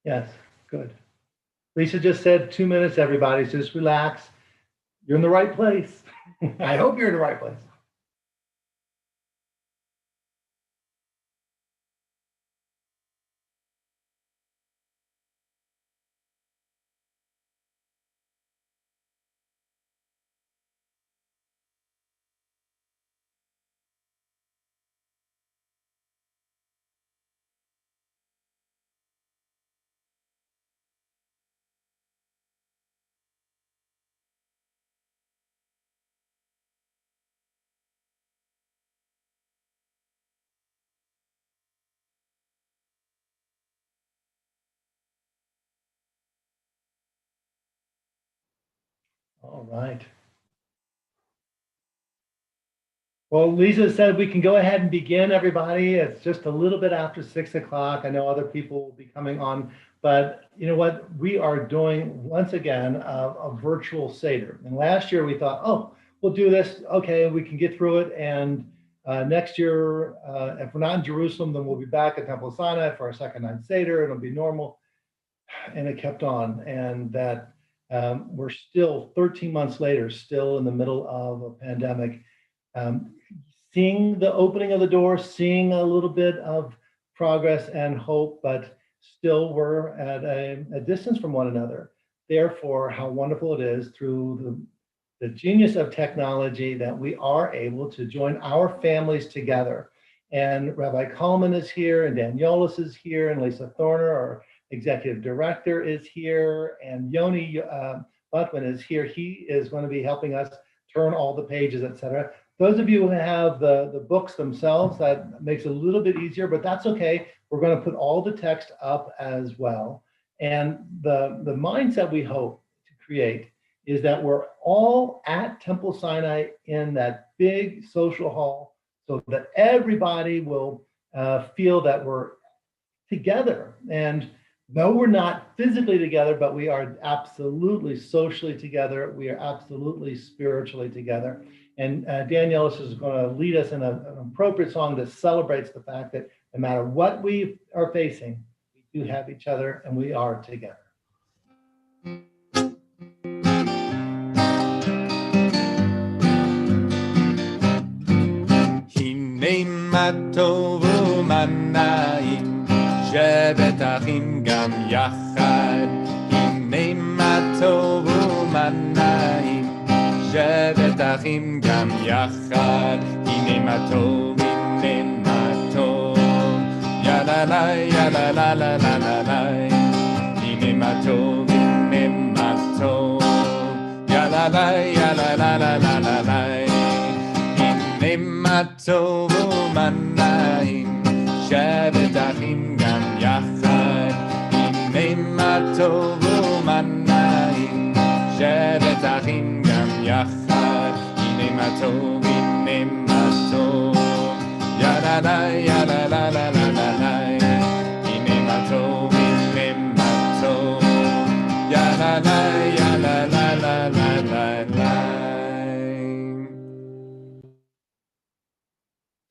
Yes, good. Lisa just said 2 minutes, everybody. So just relax. You're in the right place. I hope you're in the right place. All right. Well, Lisa said we can go ahead and begin, everybody. It's just a little bit after 6 o'clock. I know other people will be coming on, but you know what? We are doing, once again, a virtual Seder. And last year we thought, oh, we'll do this. Okay, we can get through it. And next year, if we're not in Jerusalem, then we'll be back at Temple Sinai for our second night Seder. It'll be normal. And it kept on. And that we're still 13 months later, still in the middle of a pandemic. Seeing the opening of the door, seeing a little bit of progress and hope, but still we're at a distance from one another. Therefore, how wonderful it is through the genius of technology that we are able to join our families together. And Rabbi Callman is here, and Yolles is here, and Lisa Thorner, our executive director, is here, and Yoni Butman is here. He is going to be helping us turn all the pages, etc. Those of you who have the books themselves, that makes it a little bit easier, but that's okay. We're going to put all the text up as well. And the mindset we hope to create is that we're all at Temple Sinai in that big social hall so that everybody will feel that we're together. And no, we're not physically together, but we are absolutely socially together. We are absolutely spiritually together. And Yolles is going to lead us in an appropriate song that celebrates the fact that no matter what we are facing, we do have each other and we are together. שבת אחים גם יחד, הנה מה טוב ומנעים. שבת אחים גם יחד, הנה מה טוב, הנה מה טוב. יאללה לה, יאללה לה לה לה לה לה. הנה מה טוב, הנה מה טוב. יאללה לה, יאללה לה לה לה לה לה. הנה מה טוב ומנעים. שבת אחים יחד, הנה מה טוב ומנעים. שבת אחים גם יחד, הנה מה טוב, הנה מה טוב. יאללה לה, יאללה לה לה לה לה לה. הנה מה טוב, הנה מה טוב. יאללה לה, יאללה לה לה לה לה לה.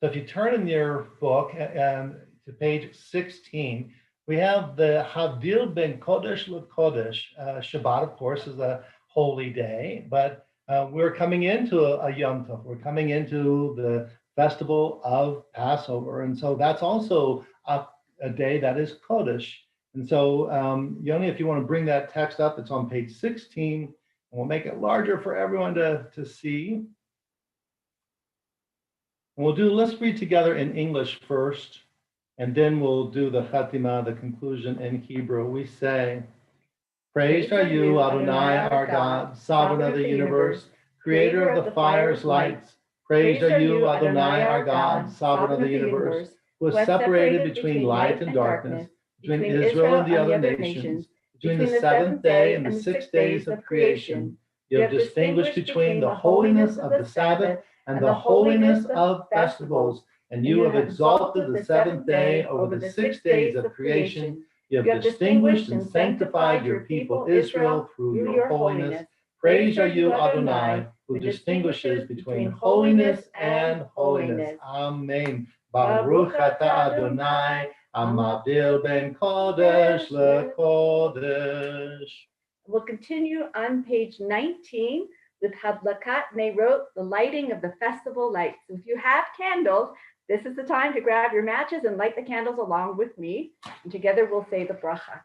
So if you turn in your book to page 16, we have the Havdil ben Kodesh LeKodesh. Shabbat, of course, is a holy day, but we're coming into a Yom Tov. We're coming into the festival of Passover, and so that's also a day that is Kodesh. And so, Yoni, if you want to bring that text up, it's on page 16, and we'll make it larger for everyone to see. And let's read together in English first, and then we'll do the Chatima, the conclusion in Hebrew. We say, praise are you, Adonai, our God, sovereign of the universe, creator of the fire's lights. Praise are you, Adonai, our God, sovereign of the universe, who has separated between light and darkness, between Israel and the other nations, between the seventh day and the 6 days of creation. You have distinguished between the holiness of the Sabbath and the holiness of festivals, and you have exalted the seventh day over the 6 days of creation. You have distinguished and sanctified your people Israel through your holiness. Praise are you, Adonai, who distinguishes between holiness and holiness. Amen. Baruch atah Adonai, Hamavdil ben kodesh lekodesh. We'll continue on page 19 with Hadlakat Nerot, the lighting of the festival lights. So if you have candles, this is the time to grab your matches and light the candles along with me. And together we'll say the bracha.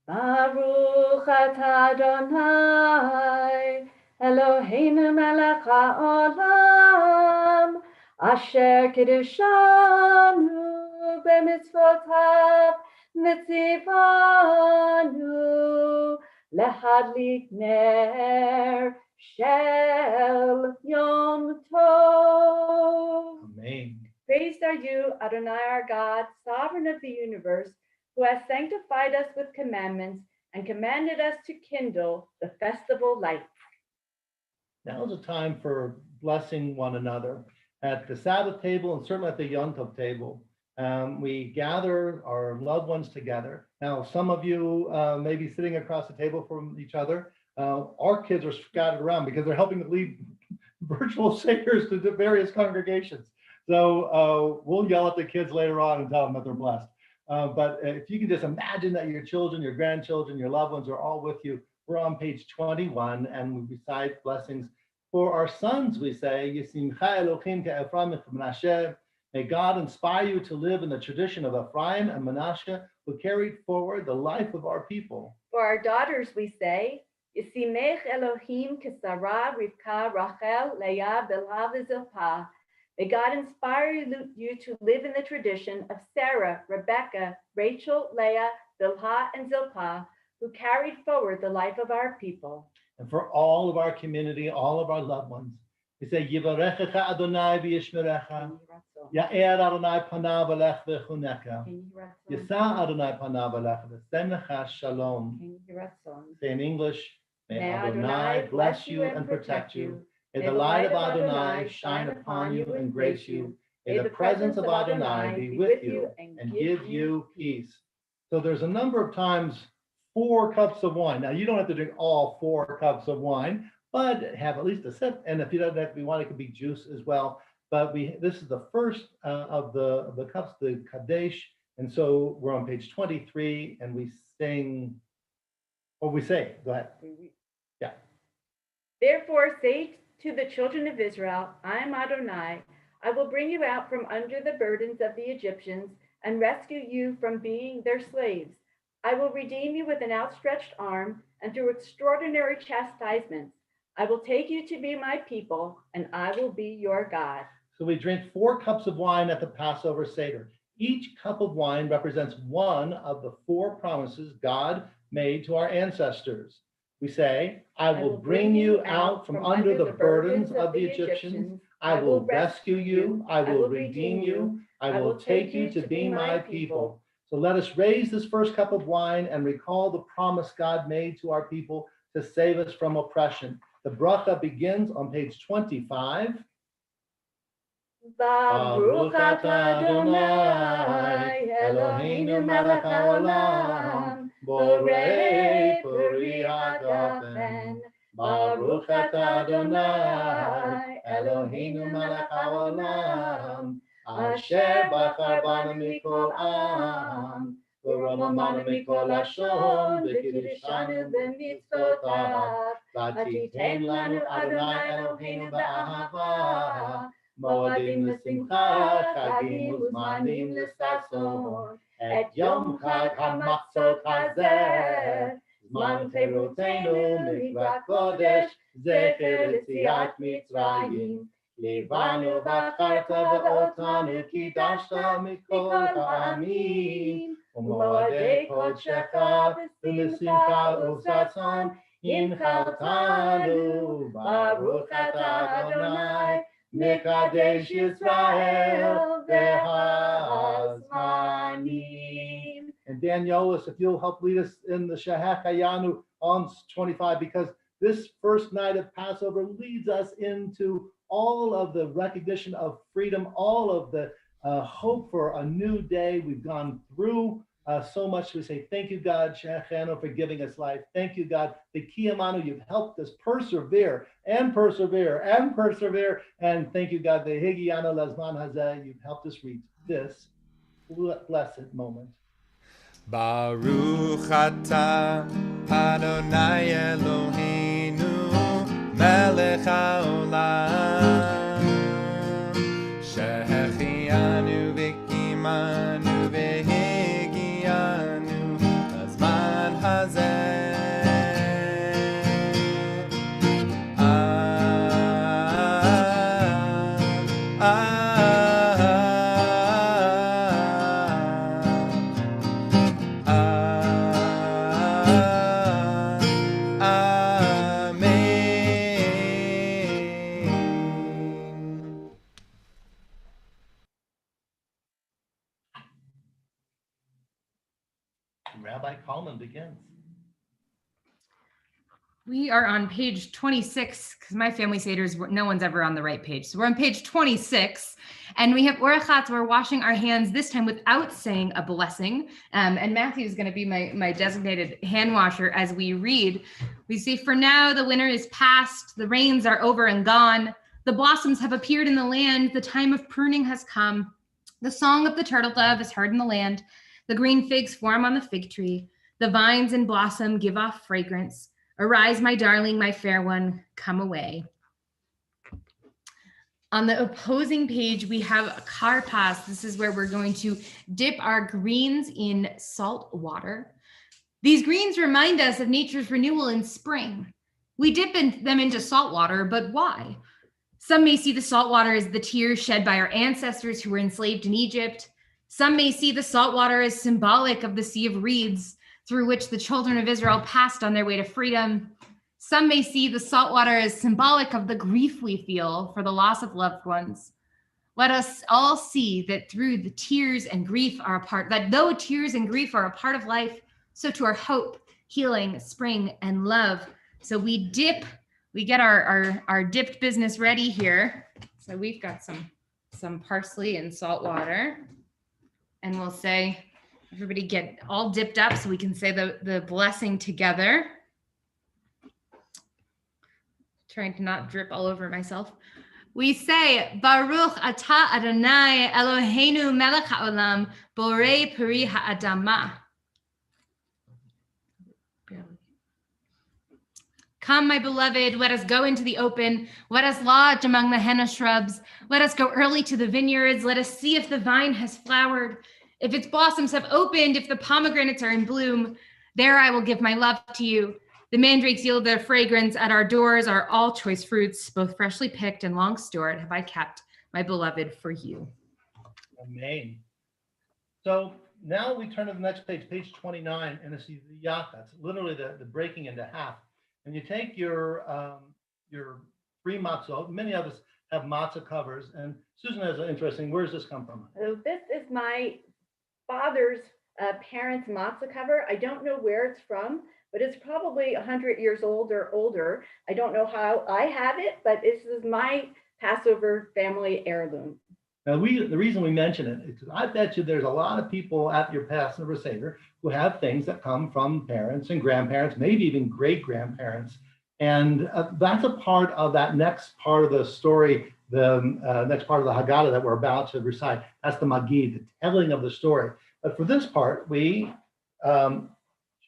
Baruch atah Adonai, Eloheinu melech haolam, asher kiddushanu b'mitzvotav mitzivanu lehadlik ner shel Yom Tov. Amen. Praised are you, Adonai our God, sovereign of the universe, who has sanctified us with commandments and commanded us to kindle the festival lights. Now is a time for blessing one another. At the Sabbath table and certainly at the Yom Tov table, we gather our loved ones together. Now, some of you may be sitting across the table from each other. Our kids are scattered around because they're helping to lead virtual Seders to the various congregations. So we'll yell at the kids later on and tell them that they're blessed. But if you can just imagine that your children, your grandchildren, your loved ones are all with you. We're on page 21, and we recite blessings for our sons. We say, Yisimcha Elohim ke'Ephraim v'Menashe. May God inspire you to live in the tradition of Ephraim and Menashe, who carried forward the life of our people. For our daughters, we say, Yisimech Elohim keSarah, Rivka, Rachel, Leah, Bilhah, v'Zilpah. May God inspire you to live in the tradition of Sarah, Rebecca, Rachel, Leah, Bilhah, and Zilpah, who carried forward the life of our people. And for all of our community, all of our loved ones, we say, Yivarechecha Adonai v'yishmerecha, Ya'er Adonai panav alech v'chunecha, Yisa Adonai panav alech v'sen lecha shalom. Say in English, may Adonai bless you and protect you. May the light of Adonai shine upon you and grace you. May the presence of Adonai be with you and give you peace. So there's a number of times 4 cups of wine. Now, you don't have to drink all 4 cups of wine, but have at least a sip. And if you don't have to be wine, it could be juice as well. But this is the first of the cups, the Kadesh. And so we're on page 23, and we sing, or we say, go ahead. Yeah. Therefore, say to the children of Israel, I am Adonai. I will bring you out from under the burdens of the Egyptians and rescue you from being their slaves. I will redeem you with an outstretched arm and through extraordinary chastisements. I will take you to be my people, and I will be your God. So we drink 4 cups of wine at the Passover Seder. Each cup of wine represents one of the 4 promises God made to our ancestors. We say, I will bring you out from under the burdens of the Egyptians. I will rescue you. I will redeem you. I will take you to be my people. So let us raise this first cup of wine and recall the promise God made to our people to save us from oppression. The bracha begins on page 25. Baruch atah Adonai, Eloheinu melech haolam, borei peri hagafen. Baruch atah Adonai, Eloheinu melech haolam, asher bachar banu mikol am, v'romamanu mikol lashon, v'kiddushanu b'mitzvotav, v'titen lanu Adonai Eloheinu b'ahava. Moadim l'simcha, chagim uzmanim l'sason, et yom chag hamatzot hazeh, zman cherutenu mikvah kodesh, zecher l'tziat Mitzrayim, livanu v'acharta v'otanu kidashta mikol ha'amim, u'moadei kodshecha v'simcha u'sason, inchaltanu, baruch atah Adonai, Mekadesh Yisrael v'hazmanim. And Dan Yolles, if you'll help lead us in the Shehech Hayanu on 25, because this first night of Passover leads us into all of the recognition of freedom, all of the hope for a new day. We've gone through so much. We say, thank you, God, Shechano, for giving us life. Thank you, God. The Kiyamanu, you've helped us persevere and persevere and persevere. And thank you, God, the Higiano Lazman Hazeh, you've helped us reach this blessed moment. Baruch atah Adonai Eloheinu melech haolam shehechianu v'kimanu v'higianu lazman hazeh Rabbi Callman begins. We are on page 26 because my family Seder's, no one's ever on the right page. So we're on page 26 and we have Orechatz. We're washing our hands this time without saying a blessing. And Matthew is going to be my designated hand washer as we read. We say, for now, the winter is past. The rains are over and gone. The blossoms have appeared in the land. The time of pruning has come. The song of the turtle dove is heard in the land. The green figs form on the fig tree. The vines in blossom give off fragrance. Arise, my darling, my fair one, come away. On the opposing page, we have a karpas. This is where we're going to dip our greens in salt water. These greens remind us of nature's renewal in spring. We dip them into salt water, but why? Some may see the salt water as the tears shed by our ancestors who were enslaved in Egypt. Some may see the salt water as symbolic of the Sea of Reeds, through which the children of Israel passed on their way to freedom. Some may see the salt water as symbolic of the grief we feel for the loss of loved ones. Let us all see that through the tears and grief are a part, that though tears and grief are a part of life, so too are hope, healing, spring, and love. So we dip, we get our dipped business ready here. So we've got some parsley and salt water. And we'll say, everybody get all dipped up so we can say the blessing together. Trying to not drip all over myself. We say, Baruch atah Adonai Eloheinu melech haolam borei peri ha'adamah. Come, my beloved, let us go into the open. Let us lodge among the henna shrubs. Let us go early to the vineyards. Let us see if the vine has flowered, if its blossoms have opened, if the pomegranates are in bloom. There I will give my love to you. The mandrakes yield their fragrance. At our doors are all choice fruits, both freshly picked and long stored, have I kept, my beloved, for you. Amen. So now we turn to the next page, page 29, and it's the yacha. It's literally the breaking into half. And you take your 3 matzot. Many of us have matzah covers. And Susan has an interesting, where does this come from? So this is my father's parents' matzah cover. I don't know where it's from, but it's probably 100 years old or older. I don't know how I have it, but this is my Passover family heirloom. Now, the reason we mention it is because I bet you there's a lot of people at your Passover Seder who have things that come from parents and grandparents, maybe even great-grandparents. And that's a part of that next part of the story, the next part of the Haggadah that we're about to recite. That's the Magid, the telling of the story. But for this part, we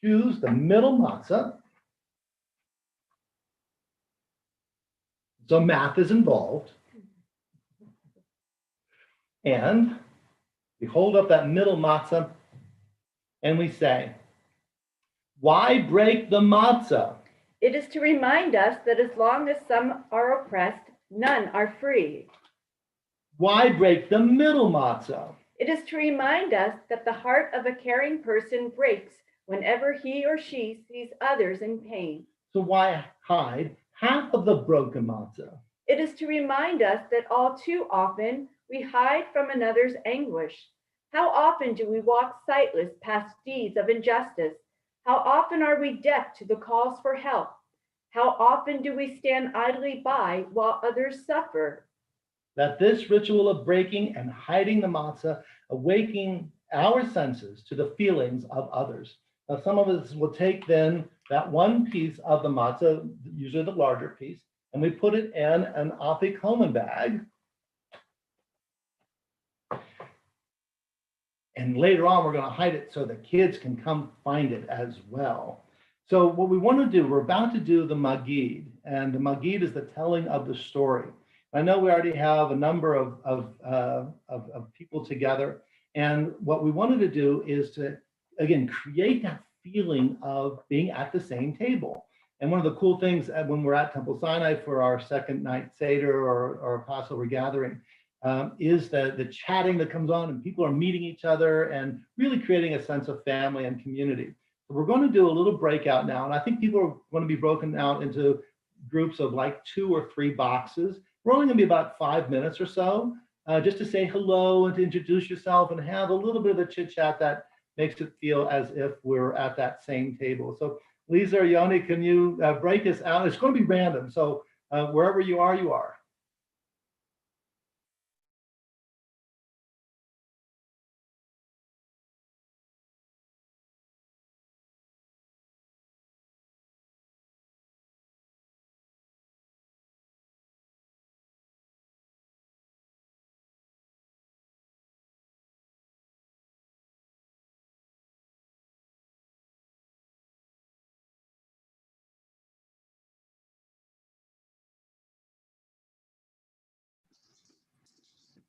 choose the middle matzah. So math is involved. And we hold up that middle matzah and we say, why break the matzah? It is to remind us that as long as some are oppressed, none are free. Why break the middle matzah? It is to remind us that the heart of a caring person breaks whenever he or she sees others in pain. So why hide half of the broken matzah? It is to remind us that all too often we hide from another's anguish. How often do we walk sightless past deeds of injustice? How often are we deaf to the calls for help? How often do we stand idly by while others suffer? That this ritual of breaking and hiding the matzah, awakening our senses to the feelings of others. Now, some of us will take then that one piece of the matzah, usually the larger piece, and we put it in an Callman bag. And later on, we're going to hide it so the kids can come find it as well. So what we want to do, we're about to do the Magid, and the Magid is the telling of the story. I know we already have a number of people together, and what we wanted to do is to, again, create that feeling of being at the same table. And one of the cool things when we're at Temple Sinai for our second night Seder or Passover gathering is the chatting that comes on, and people are meeting each other and really creating a sense of family and community. So we're going to do a little breakout now, and I think people are going to be broken out into groups of like 2 or 3 boxes. We're only going to be about 5 minutes or so, just to say hello and to introduce yourself and have a little bit of a chit chat that makes it feel as if we're at that same table. So Lisa or Yoni, can you break us out? It's going to be random, so wherever you are, you are.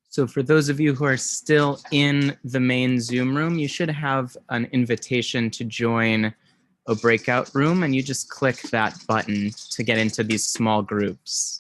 So for those of you who are still in the main Zoom room, you should have an invitation to join a breakout room, and you just click that button to get into these small groups.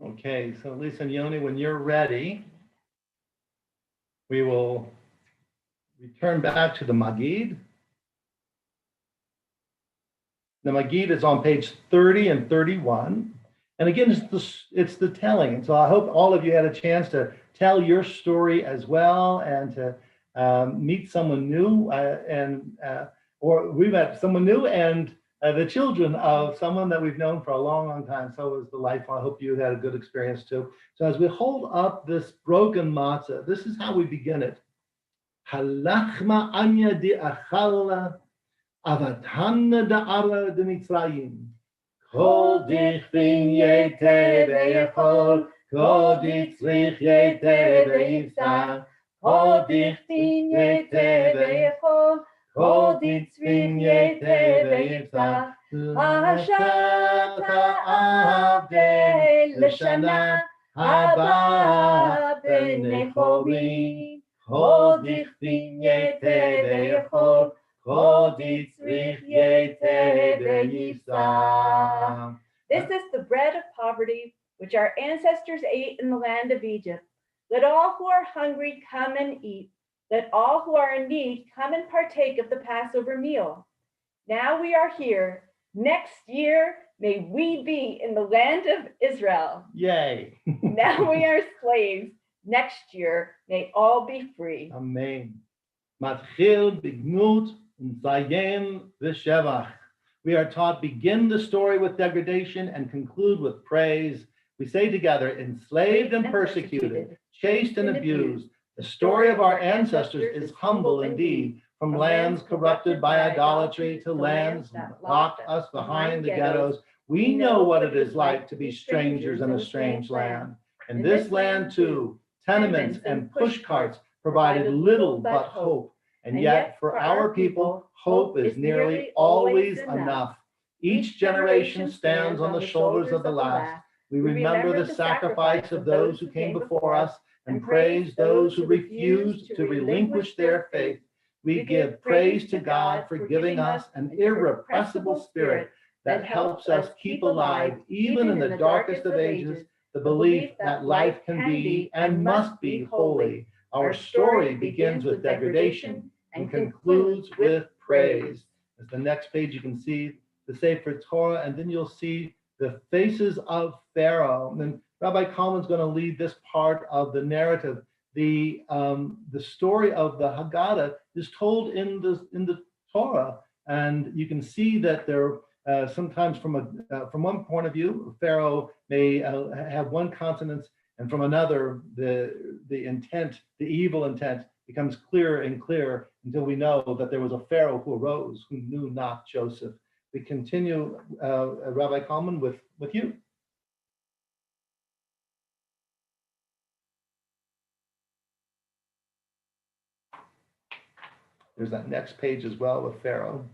Okay, so Lisa and Yoni, when you're ready, we will return back to the Magid. The Magid is on page 30 and 31. And again, it's the telling. And so I hope all of you had a chance to tell your story as well and to meet someone new or we met someone new and the children of someone that we've known for a long, long time. So it was delightful. I hope you had a good experience too. So as we hold up this broken matzah, this is how we begin it. Halachma anya di achala avathanna da'ara de Mitzrayim. Kol dichtin yete ve'yechol, kol ditzrich yete ve'yifsach, kol dichtin yete ve'yechol, kol ditzvin yete ve'yifsach, ha'ashata avdei l'shana haba b'nei chorim, kol dichtin yete ve'yechol, this is the bread of poverty, which our ancestors ate in the land of Egypt. Let all who are hungry come and eat. Let all who are in need come and partake of the Passover meal. Now we are here. Next year, may we be in the land of Israel. Yay. Now we are slaves. Next year, may all be free. Amen. Matchil bignut. We are taught begin the story with degradation and conclude with praise. We say together, enslaved and persecuted, chased and abused. The story of our ancestors is humble indeed. From lands corrupted by idolatry to lands that locked us behind the ghettos, we know what it is like to be strangers in a strange land. In this land too, tenements and pushcarts provided little but hope. And yet, for our people, hope is nearly always enough. Each generation stands on the shoulders of the last. We remember the sacrifice of those who came before us and praise those who refused to relinquish their faith. We give praise to God for giving us an irrepressible spirit that helps us keep alive, even in the darkest of ages, the belief that life can be and must be holy. Our story begins with degradation and concludes with praise. As the next page, you can see the Sefer Torah, and then you'll see the faces of Pharaoh. And Rabbi Callman's going to lead this part of the narrative. The story of the Haggadah is told in the Torah, and you can see that there sometimes from one point of view, Pharaoh may have one consonant, and from another, the intent, the evil intent, becomes clearer and clearer until we know that there was a Pharaoh who arose who knew not Joseph. We continue, Rabbi Callman, with you. There's that next page as well with Pharaoh.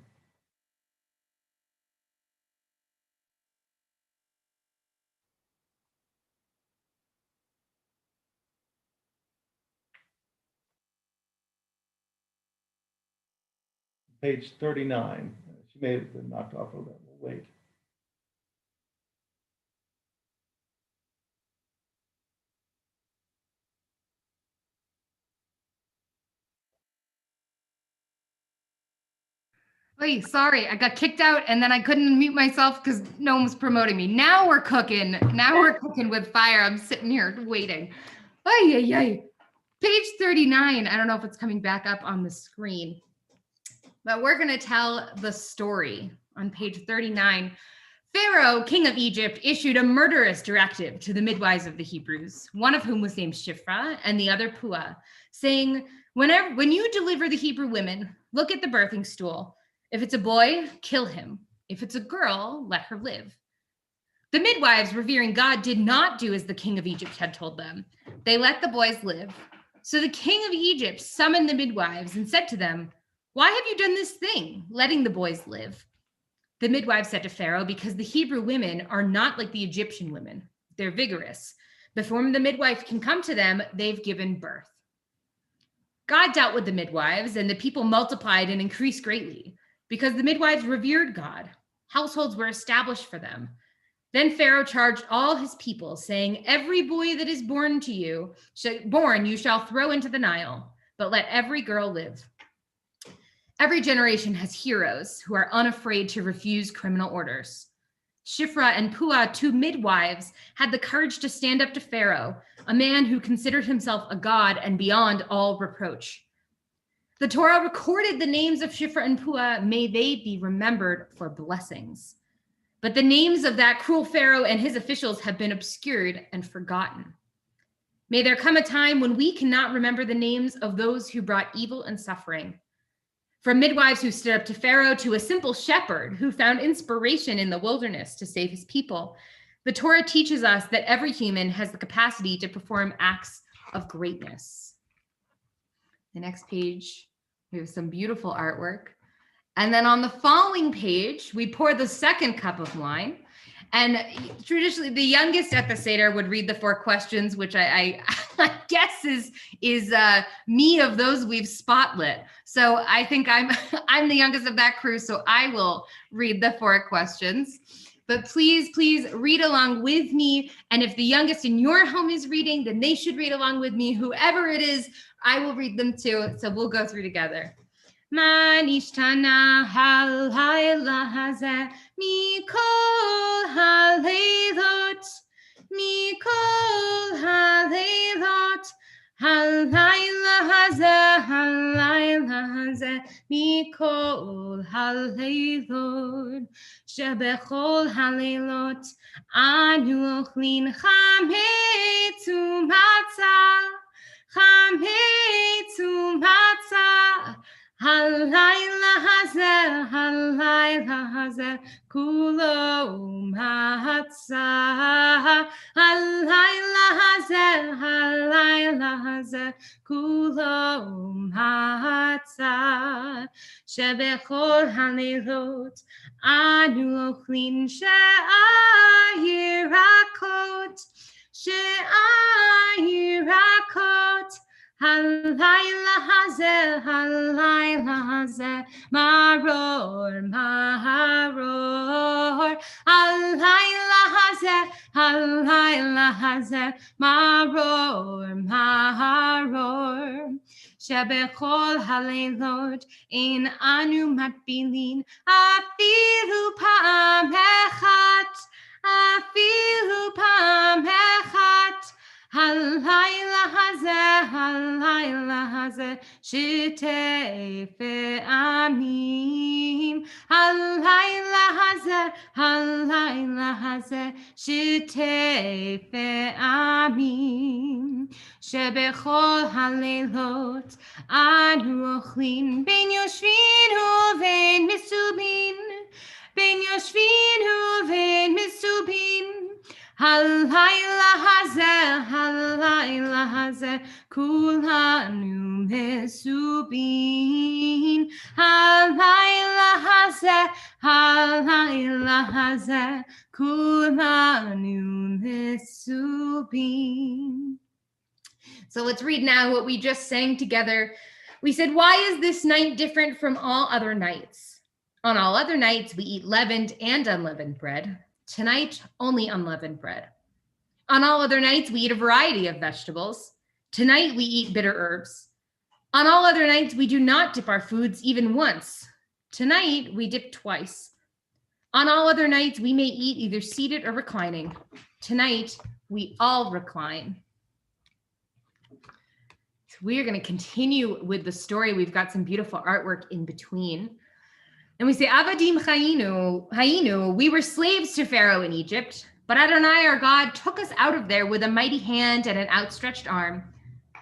Page 39. She may have been knocked off a little bit. We'll wait. Wait, sorry, I got kicked out and then I couldn't mute myself because no one was promoting me. Now we're cooking. Now we're cooking with fire. I'm sitting here waiting. Ay, ay, ay. Page 39. I don't know if it's coming back up on the screen, but we're going to tell the story on page 39. Pharaoh, king of Egypt, issued a murderous directive to the midwives of the Hebrews, one of whom was named Shiphrah and the other Puah, saying, when you deliver the Hebrew women, look at the birthing stool. If it's a boy, kill him. If it's a girl, let her live. The midwives, revering God, did not do as the king of Egypt had told them. They let the boys live. So the king of Egypt summoned the midwives and said to them, "Why have you done this thing, letting the boys live?" The midwives said to Pharaoh, "Because the Hebrew women are not like the Egyptian women. They're vigorous. Before the midwife can come to them, they've given birth." God dealt with the midwives, and the people multiplied and increased greatly. Because the midwives revered God, households were established for them. Then Pharaoh charged all his people, saying, every boy that is born you shall throw into the Nile, but let every girl live. Every generation has heroes who are unafraid to refuse criminal orders. Shiphrah and Puah, 2 midwives, had the courage to stand up to Pharaoh, a man who considered himself a god and beyond all reproach. The Torah recorded the names of Shiphrah and Puah. May they be remembered for blessings. But the names of that cruel Pharaoh and his officials have been obscured and forgotten. May there come a time when we cannot remember the names of those who brought evil and suffering. From midwives who stood up to Pharaoh to a simple shepherd who found inspiration in the wilderness to save his people, the Torah teaches us that every human has the capacity to perform acts of greatness. The next page, we have some beautiful artwork. And then on the following page, we pour the second cup of wine. And traditionally, the youngest at the Seder would read the 4 questions, which I guess is me of those we've spotlit. So I think I'm the youngest of that crew, so I will read the 4 questions. But please read along with me. And if the youngest in your home is reading, then they should read along with me. Whoever it is, I will read them too. So we'll go through together. מה נשתנה הלילה הזה מכל הלילות, מכל הלילות, הלילה הזה מכל הלילות, שבכל הלילות אנו אוכלים חמץ ומצה, חמץ ומצה. הלילה הזה, כולו מצה. הלילה הזה, כולו מצה. שבכל הלילות אנו אוכלים ירקות, ירקות. הלילה הזה, מרור, מרור. הלילה הזה, מרור, מרור. שבכל הלילות אין אנו מטבילים אפילו פעם אחת, אפילו פעם אחת. הלילה הזה, שתי פעמים. הלילה הזה, שתי פעמים. שבכל הלילות אנו אוכלים בין יושבין ובין מסובין, בין יושבין ובין מסובין. הלילה הזה, כולנו מסובין. הלילה הזה, כולנו מסובין. So let's read now what we just sang together. We said, why is this night different from all other nights? On all other nights, we eat leavened and unleavened bread. Tonight, only unleavened bread. On all other nights, we eat a variety of vegetables. Tonight, we eat bitter herbs. On all other nights, we do not dip our foods even once. Tonight, we dip twice. On all other nights, we may eat either seated or reclining. Tonight, we all recline. So we are going to continue with the story. We've got some beautiful artwork in between. And we say, Avadim Hayinu, we were slaves to Pharaoh in Egypt, but Adonai, our God, took us out of there with a mighty hand and an outstretched arm.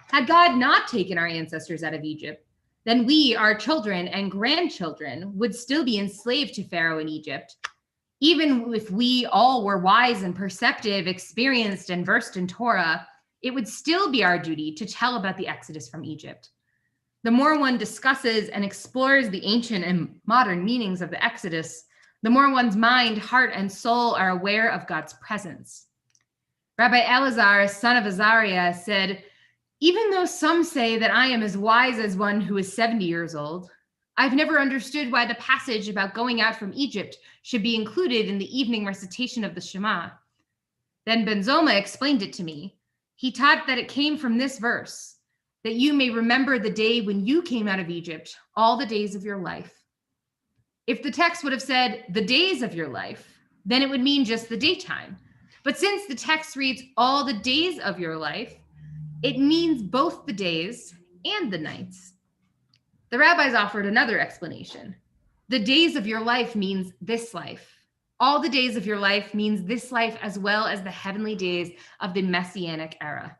Had God not taken our ancestors out of Egypt, then we, our children and grandchildren, would still be enslaved to Pharaoh in Egypt. Even if we all were wise and perceptive, experienced and versed in Torah, it would still be our duty to tell about the Exodus from Egypt. The more one discusses and explores the ancient and modern meanings of the Exodus, the more one's mind, heart, and soul are aware of God's presence. Rabbi Elazar, son of Azariah, said, even though some say that I am as wise as one who is 70 years old, I've never understood why the passage about going out from Egypt should be included in the evening recitation of the Shema. Then Ben Zoma explained it to me. He taught that it came from this verse, that you may remember the day when you came out of Egypt, all the days of your life. If the text would have said the days of your life, then it would mean just the daytime. But since the text reads all the days of your life, it means both the days and the nights. The rabbis offered another explanation. The days of your life means this life. All the days of your life means this life as well as the heavenly days of the Messianic era.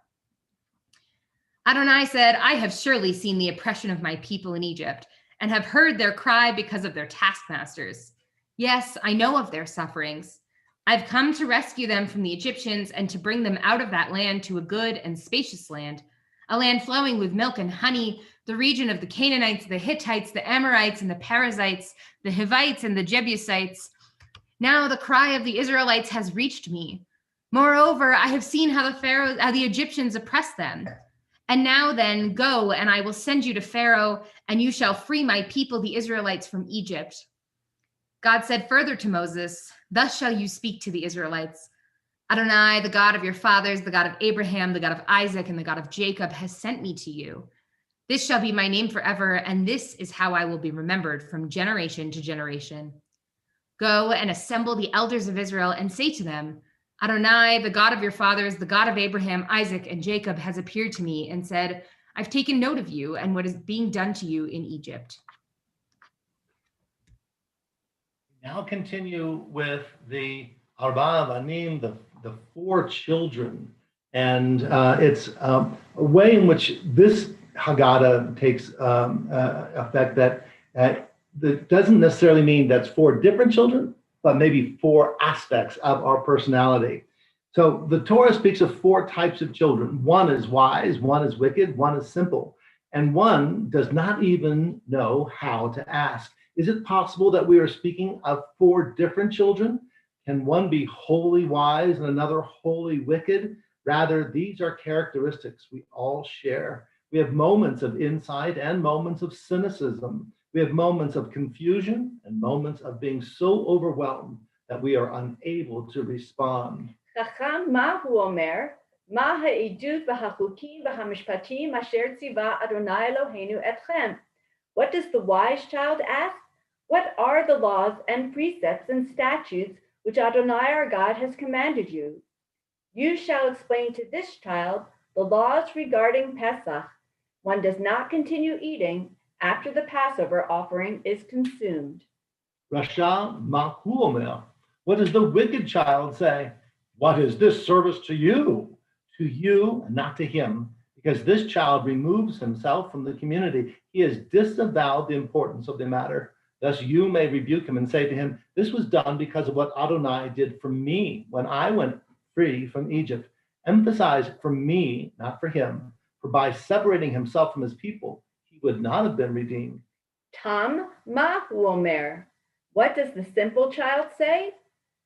Adonai said, I have surely seen the oppression of my people in Egypt and have heard their cry because of their taskmasters. Yes, I know of their sufferings. I've come to rescue them from the Egyptians and to bring them out of that land to a good and spacious land, a land flowing with milk and honey, the region of the Canaanites, the Hittites, the Amorites, and the Perizzites, the Hivites, and the Jebusites. Now the cry of the Israelites has reached me. Moreover, I have seen how the Egyptians oppress them. And now then, go, and I will send you to Pharaoh, and you shall free my people, the Israelites, from Egypt. God said further to Moses, thus shall you speak to the Israelites. Adonai, the God of your fathers, the God of Abraham, the God of Isaac, and the God of Jacob, has sent me to you. This shall be my name forever, and this is how I will be remembered from generation to generation. Go and assemble the elders of Israel and say to them, Adonai, the God of your fathers, the God of Abraham, Isaac, and Jacob, has appeared to me and said, I've taken note of you and what is being done to you in Egypt. Now continue with the Arba Banim, the four children. And it's a way in which this Haggadah takes effect that doesn't necessarily mean that's four different children, but maybe four aspects of our personality. So the Torah speaks of four types of children. One is wise, one is wicked, one is simple, and one does not even know how to ask. Is it possible that we are speaking of four different children? Can one be wholly wise and another wholly wicked? Rather, these are characteristics we all share. We have moments of insight and moments of cynicism. We have moments of confusion and moments of being so overwhelmed that we are unable to respond. חכם מה הוא אומר? מה העדות והחוקים והמשפטים אשר ציווה אדוני אלוהינו אתכם? What does the wise child ask? What are the laws and precepts and statutes which Adonai our God has commanded you? You shall explain to this child the laws regarding Pesach. One does not continue eating after the Passover offering is consumed. Rasha ma hu omer. What does the wicked child say? What is this service to you? To you, and not to him, because this child removes himself from the community. He has disavowed the importance of the matter. Thus you may rebuke him and say to him, this was done because of what Adonai did for me when I went free from Egypt. Emphasize for me, not for him. For by separating himself from his people, he would not have been redeemed. Tam ma hu omer. What does the simple child say?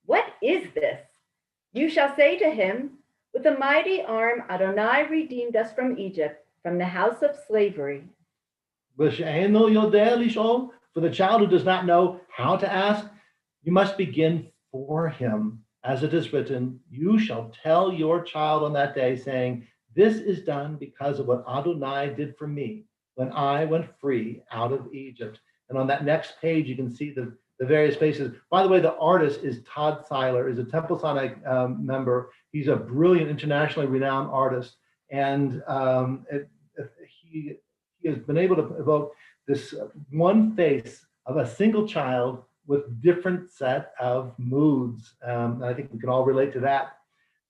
What is this? You shall say to him, with a mighty arm Adonai redeemed us from Egypt, from the house of slavery. For the child who does not know how to ask, you must begin for him. As it is written, you shall tell your child on that day, saying, this is done because of what Adonai did for me when I went free out of Egypt. And on that next page, you can see the various faces. By the way, the artist is Todd Seiler, is a Temple Sinai member. He's a brilliant, internationally renowned artist. And he has been able to evoke this one face of a single child with different set of moods. I think we can all relate to that.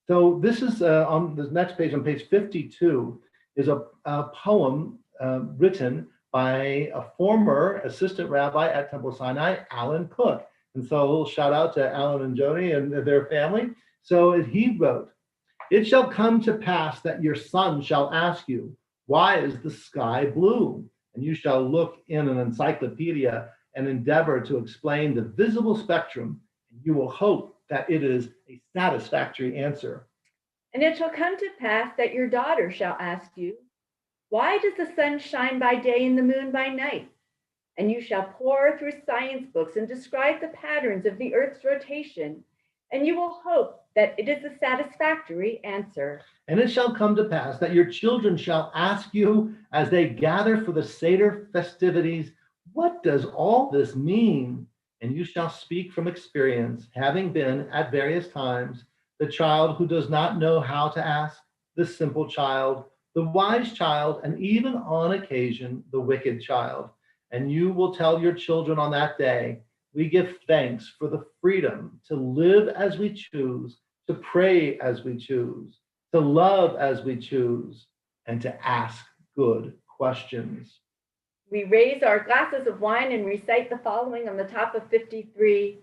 So this is on this next page, on page 52, is a poem written by a former assistant rabbi at Temple Sinai, Alan Cook. And so a little shout out to Alan and Jody and their family. So he wrote, it shall come to pass that your son shall ask you, why is the sky blue? And you shall look in an encyclopedia and endeavor to explain the visible spectrum, and you will hope that it is a satisfactory answer. And it shall come to pass that your daughter shall ask you, why does the sun shine by day and the moon by night? And you shall pore through science books and describe the patterns of the earth's rotation, and you will hope that it is a satisfactory answer. And it shall come to pass that your children shall ask you as they gather for the Seder festivities, what does all this mean? And you shall speak from experience, having been at various times the child who does not know how to ask, the simple child, the wise child, and even on occasion, the wicked child. And you will tell your children on that day, we give thanks for the freedom to live as we choose, to pray as we choose, to love as we choose, and to ask good questions. We raise our glasses of wine and recite the following on the top of 53.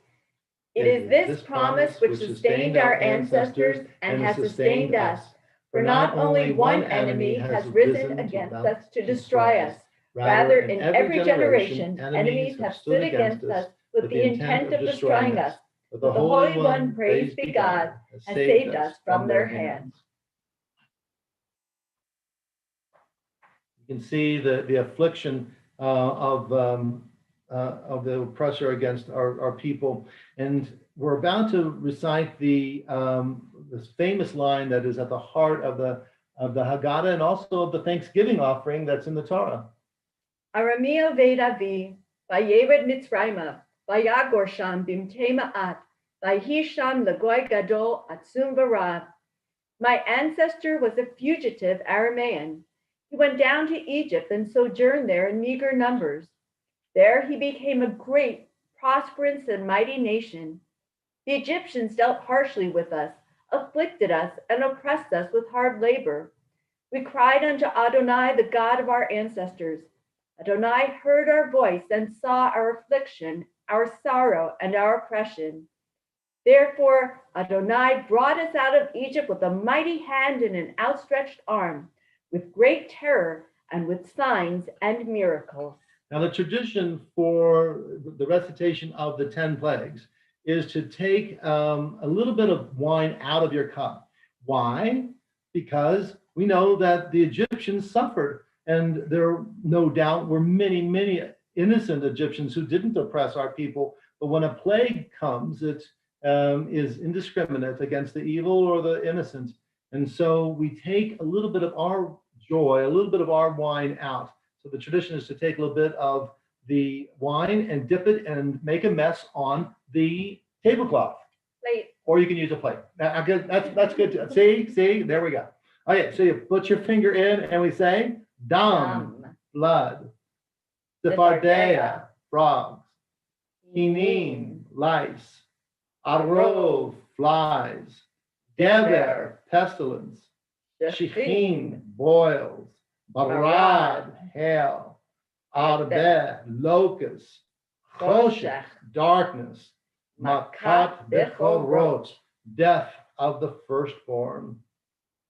It is this promise which sustained our ancestors and has sustained us. For not only one enemy has risen against us to destroy us, rather in every generation enemies have stood against us with the intent of destroying us. But the Holy One, praised be God, has saved us from their hands. You can see the affliction of the oppressor against our people. And we're about to recite this famous line that is at the heart of the Haggadah and also of the Thanksgiving offering that's in the Torah. Aramia vedavi, vayered Mitzrayma, vayagor sham bimtei ma'at, vayisham lagoy gadol atzum v'rav. My ancestor was a fugitive Aramaean. He went down to Egypt and sojourned there in meager numbers. There he became a great, prosperous, and mighty nation. The Egyptians dealt harshly with us, afflicted us, and oppressed us with hard labor. We cried unto Adonai, the God of our ancestors. Adonai heard our voice and saw our affliction, our sorrow, and our oppression. Therefore, Adonai brought us out of Egypt with a mighty hand and an outstretched arm, with great terror and with signs and miracles. Now, the tradition for the recitation of the 10 plagues is to take a little bit of wine out of your cup. Why? Because we know that the Egyptians suffered, and there no doubt were many, many innocent Egyptians who didn't oppress our people. But when a plague comes, it is indiscriminate against the evil or the innocent. And so we take a little bit of our joy, a little bit of our wine out. So the tradition is to take a little bit of the wine and dip it and make a mess on the tablecloth. Plate. Or you can use a plate. That's good too. See, there we go. Okay, so you put your finger in and we say, Dam, blood, Sephardea, frogs, Hinim, lice, Arov, flies, Dever, pestilence, Shechin, boils, Barad, hail, Arbeh, locusts, Choshech, darkness, Makat bechorot, death of the firstborn.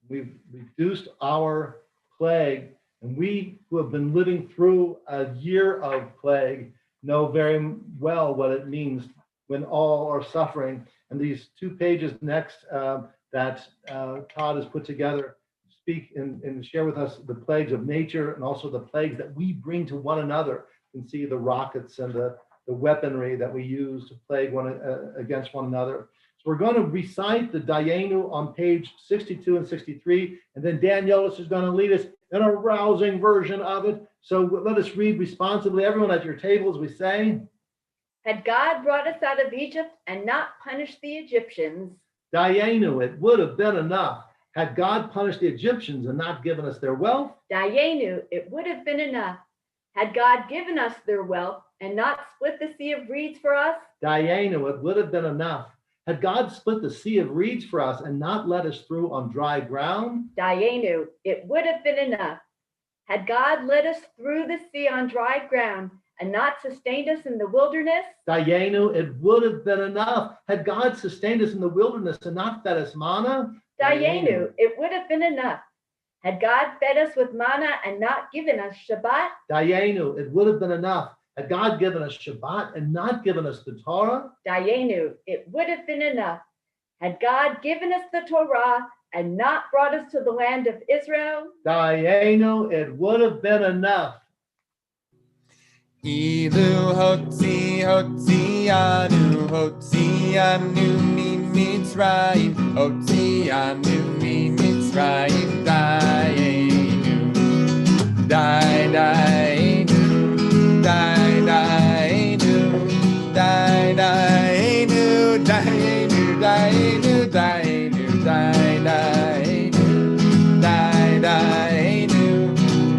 We've reduced our plague, and we who have been living through a year of plague know very well what it means when all are suffering. And these 2 pages next that Todd has put together speak and share with us the plagues of nature and also the plagues that we bring to one another. You can see the rockets and the weaponry that we use to plague against one another. So we're going to recite the Dayenu on page 62 and 63, and then Dan Yolles is going to lead us in a rousing version of it. So let us read responsibly. Everyone at your tables, we say, Had God brought us out of Egypt and not punished the Egyptians, Dayenu, it would have been enough. Had God punished the Egyptians and not given us their wealth, Dayenu, it would have been enough. Had God given us their wealth and not split the sea of reeds for us, Dayenu, it would have been enough. Had God split the sea of reeds for us and not let us through on dry ground, Dayenu, it would have been enough. Had God led us through the sea on dry ground and not sustained us in the wilderness, Dayenu, it would have been enough. Had God sustained us in the wilderness and not fed us manna, Dayenu, it would have been enough. Had God fed us with manna and not given us Shabbat, Dayenu, it would have been enough. Had God given us Shabbat and not given us the Torah, Dayenu, it would have been enough. Had God given us the Torah and not brought us to the land of Israel, Dayenu, it would have been enough. Ilu hotzi anu mi Mitzrayim, hotzi anu mi Mitzrayim, dayenu, dayenu, dayenu, dayenu, dayenu, dayenu, dayenu, dayenu, dayenu,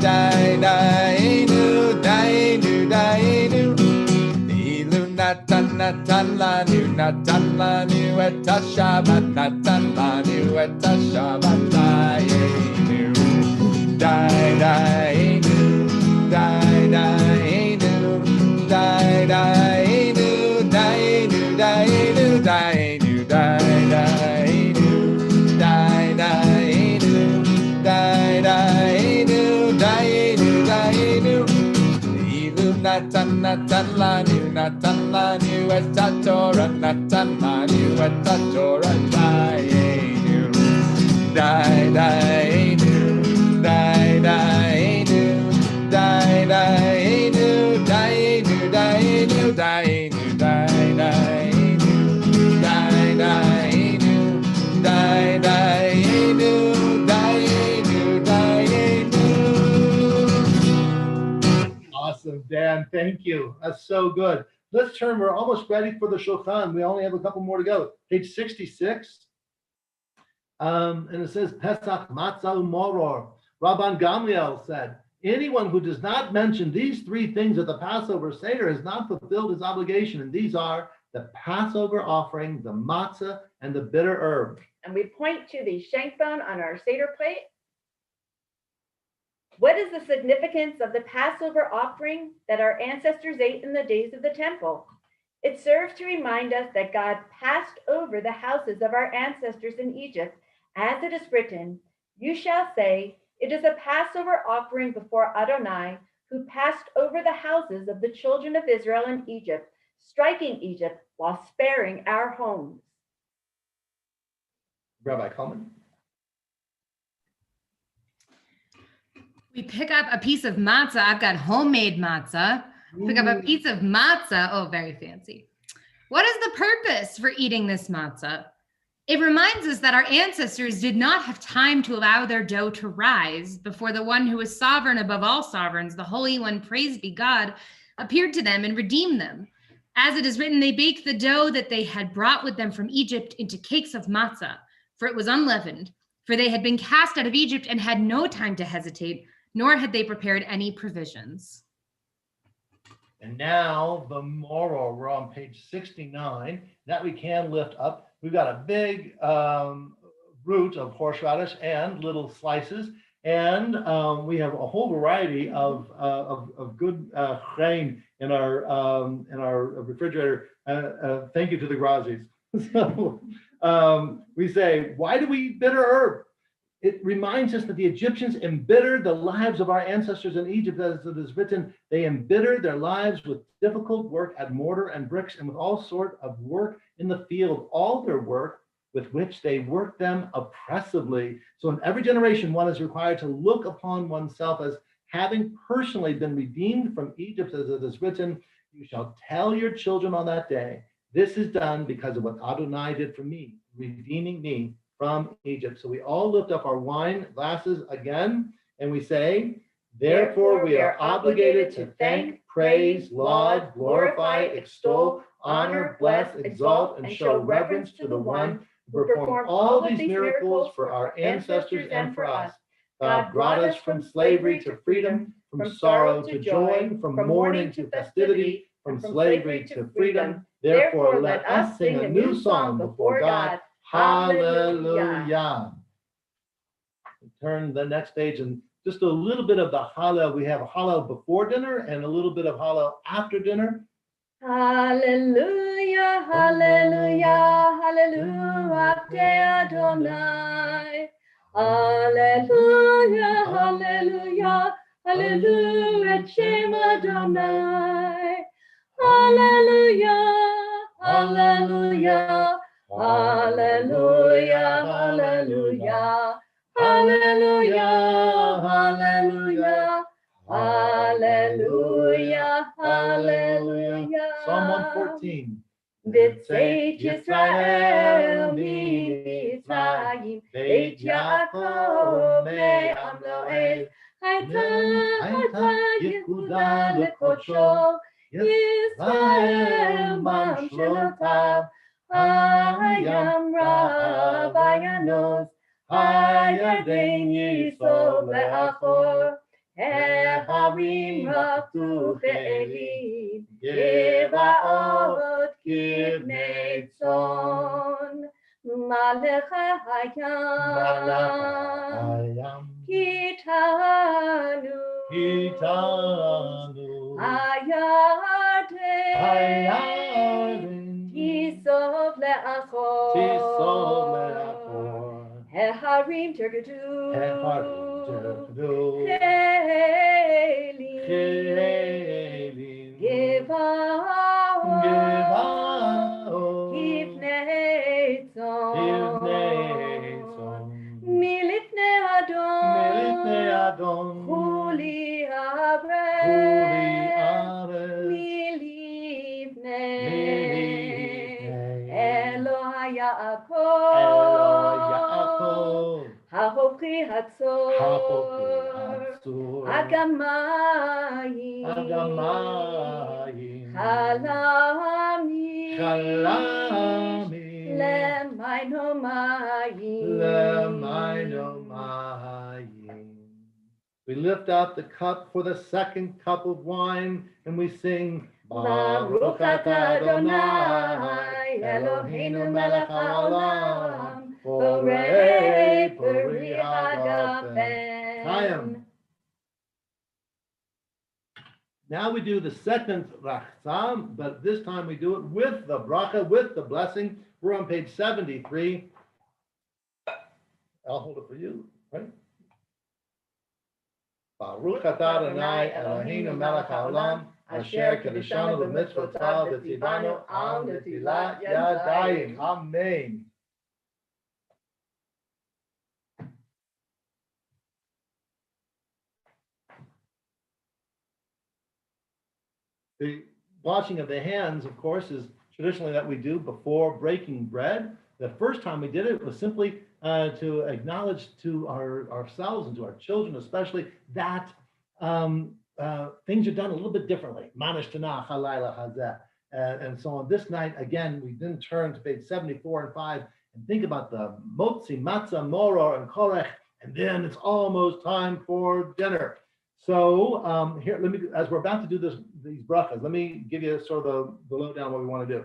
dayenu, dayenu, dayenu. Ilu natan lanu et Shabbat, natan lanu et Shabbat, dayenu, dayenu, dayenu, dayenu, dayenu, dayenu, dayenu, dayenu, dayenu, dayenu, dayenu, dayenu. Ilu natan lanu et Torah, natan lanu et Torah, dayenu, dayenu, dayenu, dayenu, dayenu, dayenu, dayenu, dayenu, dayenu, dayenu, dayenu, dayenu. Awesome, Dan. Thank you. That's so good. Let's turn. We're almost ready for the Shulchan. We only have a couple more to go. Page 66. And it says Pesach Matzah Umoror. Rabban Gamliel said, anyone who does not mention these three things at the Passover Seder has not fulfilled his obligation. And these are the Passover offering, the matzah, and the bitter herb. And we point to the shank bone on our Seder plate. What is the significance of the Passover offering that our ancestors ate in the days of the temple? It serves to remind us that God passed over the houses of our ancestors in Egypt, as it is written, "You shall say, it is a Passover offering before Adonai, who passed over the houses of the children of Israel in Egypt, striking Egypt while sparing our homes." Rabbi Callman. We pick up a piece of matzah. I've got homemade matzah. Pick up a piece of matzah. Oh, very fancy. What is the purpose for eating this matzah? It reminds us that our ancestors did not have time to allow their dough to rise before the one who is sovereign above all sovereigns, the Holy One, praised be God, appeared to them and redeemed them. As it is written, they baked the dough that they had brought with them from Egypt into cakes of matzah, for it was unleavened, for they had been cast out of Egypt and had no time to hesitate, nor had they prepared any provisions. And now the moral, we're on page 69, that we can lift up. We've got a big root of horseradish and little slices. And we have a whole variety of good grain in our refrigerator. Thank you to the Grazis. So we say, why do we eat bitter herb? It reminds us that the Egyptians embittered the lives of our ancestors in Egypt, as it is written, they embittered their lives with difficult work at mortar and bricks and with all sort of work in the field, all their work with which they worked them oppressively. So in every generation, one is required to look upon oneself as having personally been redeemed from Egypt, as it is written, you shall tell your children on that day, this is done because of what Adonai did for me, redeeming me from Egypt. So we all lift up our wine glasses again, and we say, therefore we are obligated to thank, praise, laud, glorify, extol, honor, bless, exalt, and show reverence to the one who performed all these miracles for our ancestors and for us. God brought us from slavery to freedom, from sorrow to joy, from mourning to festivity, from slavery to freedom. Therefore let us sing a new song before God. Hallelujah. Turn the next page and just a little bit of the Hallel. We have Hallel before dinner and a little bit of Hallel after dinner. Hallelujah, hallelujah, hallelujah, Adonai. Hallelujah, hallelujah, hallelujah, Shem Adonai. Hallelujah, hallelujah. Hallelujah, hallelujah, hallelujah, hallelujah, hallelujah, hallelujah. Psalm 114. B'tzeit Yisrael mitzrayim, Beit Yaakov me'am lo'ez, Hayta Yehuda lekodsho, Yisrael mamshelotav, Hayam Rabbi Yanos, Hayarden Yisov le'achor, Heharim raftu ve'elim, Yevaot kivnei tzon, Malech hayam, Kitanu, Hayarden, Tisov le'achor, Heharim tergedu, Chelim, Gevaot, Kivnei tzon, Milifnei Adon, Chuli Aretz, Milifnei Eloha Yaakov, Hahopri Hatzor, Agamayim, Chalamim, Lemaiноmayim. We lift up the cup for the second cup of wine, and we sing, Baruch atah Adonai, Eloheinu melech haolam, borei peri hagafen. Now we do the second rachzam, but this time we do it with the bracha, with the blessing. We're on page 73. I'll hold it for you, right? Baruch atah Adonai Eloheinu melech haolam, asher kedeshanu b'mitzvotav v'tzivanu al netilat yadayim. Amen. The washing of the hands, of course, is traditionally that we do before breaking bread. The first time we did it was simply to acknowledge to ourselves and to our children especially that things are done a little bit differently. Manish tanach halayla hazeh, and so on. This night, again, we then turn to page 74 and 5 and think about the motzi, matzah, moror, and korech, and then it's almost time for dinner. So here, let me, as we're about to do these brachas, let me give you sort of the lowdown what we want to do.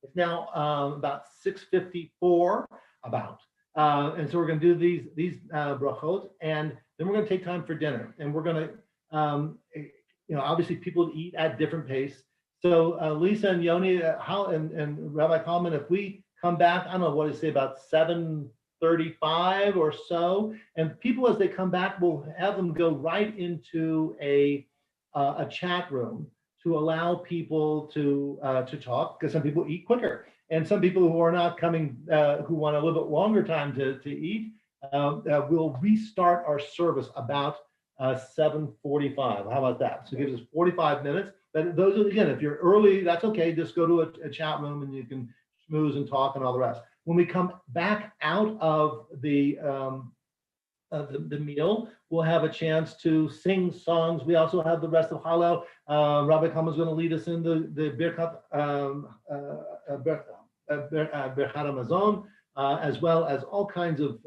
It's now about 6:54 about, and so we're going to do these brachot, and then we're going to take time for dinner, and we're going to, obviously people eat at different pace. So Lisa and Yoni, and Rabbi Callman, if we come back, I don't know what to say about 7:35 or so, and people as they come back, we'll have them go right into a chat room to allow people to talk, because some people eat quicker, and some people who are not coming, who want a little bit longer time to eat, we'll restart our service about 7:45. How about that? So it gives us 45 minutes. But those are, again, if you're early, that's okay. Just go to a chat room and you can schmooze and talk and all the rest. When we come back out of the meal, we'll have a chance to sing songs. We also have the rest of Hallel. Rabbi Callman is going to lead us in the breakout, Birkat Hamazon, as well as all kinds of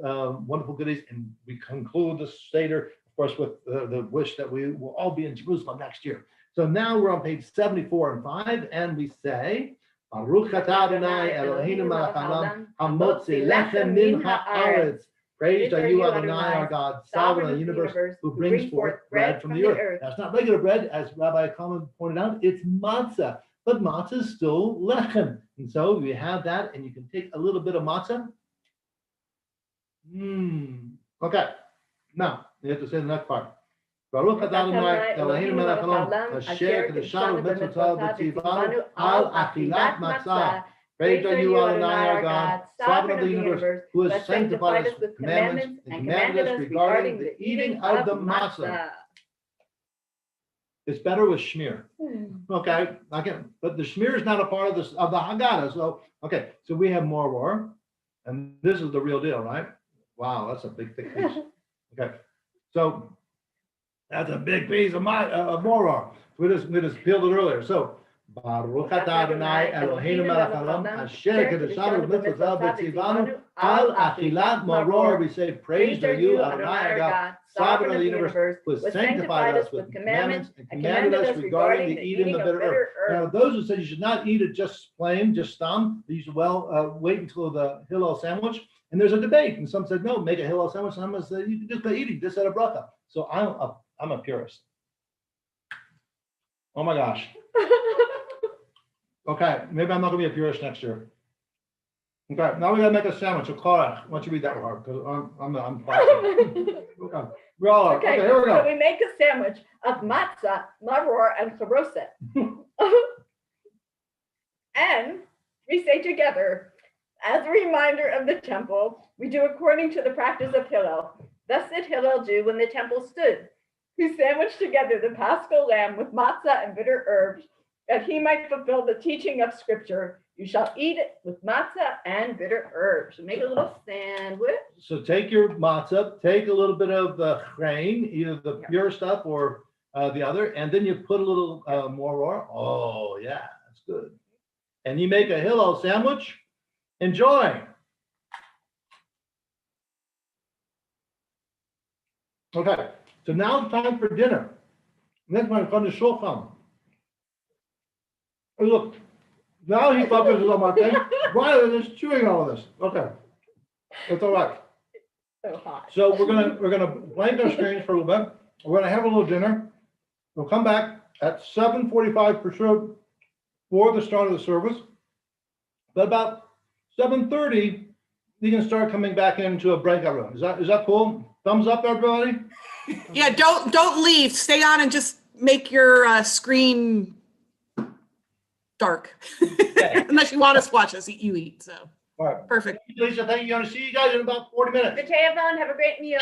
wonderful goodies. And we conclude the Seder, of course, with the wish that we will all be in Jerusalem next year. So now we're on page 74 and 5, and we say, Baruch atah Adonai Eloheinu melech haolam, hamotzi lechem min haaretz. Praised are you, Adonai, our God, sovereign of the universe, who brings forth bread from the earth. That's not regular bread, as Rabbi Callman pointed out, it's matzah. But matzah is still lechem. And so we have that, and you can take a little bit of matzah. Okay. Now, you have to say the next part. Baruch atah Adonai Eloheinu melech haolam, asher kedeshanu b'mitzvotav v'tzivanu al achilat matzah. Praised are you, Adonai, our God, sovereign of the universe, who has sanctified us with commandments and commanded us regarding the eating of the matzah. It's better with schmear. Okay, but the schmear is not a part of this of the Haggadah. So okay, so we have moror, and this is the real deal, right? Wow, that's a big thick piece. Okay, so that's a big piece of moror. We just peeled it earlier. So Baruch atah Adonai Eloheinu melech haolam asher kedeshanu b'mitzvotav v'tzivanu al achilat moror. We say, praise are you, Adonai our God, sovereign of the universe, who has sanctified us with commandments and commanded us regarding the eating of the bitter herb. Now, those who said you should not eat it just plain, just stam, these wait until the Hillel sandwich. And there's a debate, and some said no, make a Hillel sandwich. Some said you can just by eating this at a bracha. So I'm a purist. Oh my gosh. Okay, maybe I'm not gonna be a purist next year. Okay, now we gotta make a sandwich. So Clara, why don't you read that part? Because I'm okay. We all are. Okay, here we go. So we make a sandwich of matzah, maror, and charoset. And we say together, as a reminder of the temple, we do according to the practice of Hillel. Thus did Hillel do when the temple stood. He sandwiched together the Paschal lamb with matzah and bitter herbs, that he might fulfill the teaching of Scripture. You shall eat it with matzah and bitter herbs. So make a little sandwich. So take your matzah, take a little bit of the grain, either the pure stuff or the other, and then you put a little moror. Oh yeah, that's good. And you make a Hillel sandwich. Enjoy. Okay, so now it's time for dinner. Next one, on the shulchan. Oh, look, now he focuses on my thing rather than just chewing all of this. Okay, it's all right. So hot. So we're gonna blank our screens for a little bit. We're gonna have a little dinner. We'll come back at 7:45 for sure for the start of the service. But about 7:30, you can start coming back into a breakout room. Is that cool? Thumbs up, everybody. Yeah, don't leave. Stay on and just make your screen dark. Okay. Unless you want us to watch us you eat. So All right. perfect. Lisa, thank you. I'm gonna see you guys in about 40 minutes. V'teyavon, have a great meal.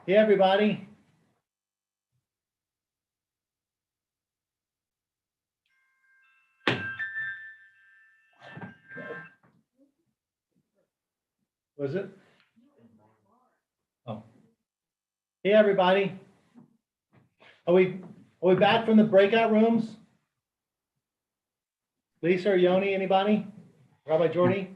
Hey, everybody. Was it? Oh. Hey, everybody. Are we back from the breakout rooms? Lisa or Yoni, anybody? Rabbi Jordy?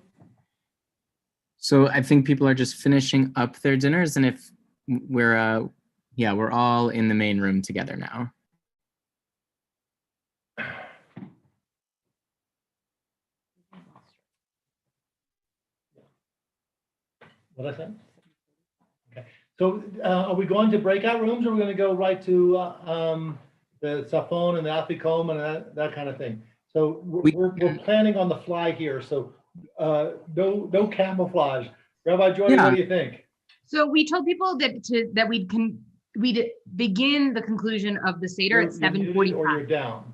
So I think people are just finishing up their dinners, and if we're we're all in the main room together now. What I said? Okay. So are we going to breakout rooms, or are we going to go right to the Safon and the Afikoman and that kind of thing? So we're planning on the fly here. So no camouflage. Rabbi Jordy, what do you think? So we told people that we'd begin the conclusion of the Seder at 7:45. Or you're down.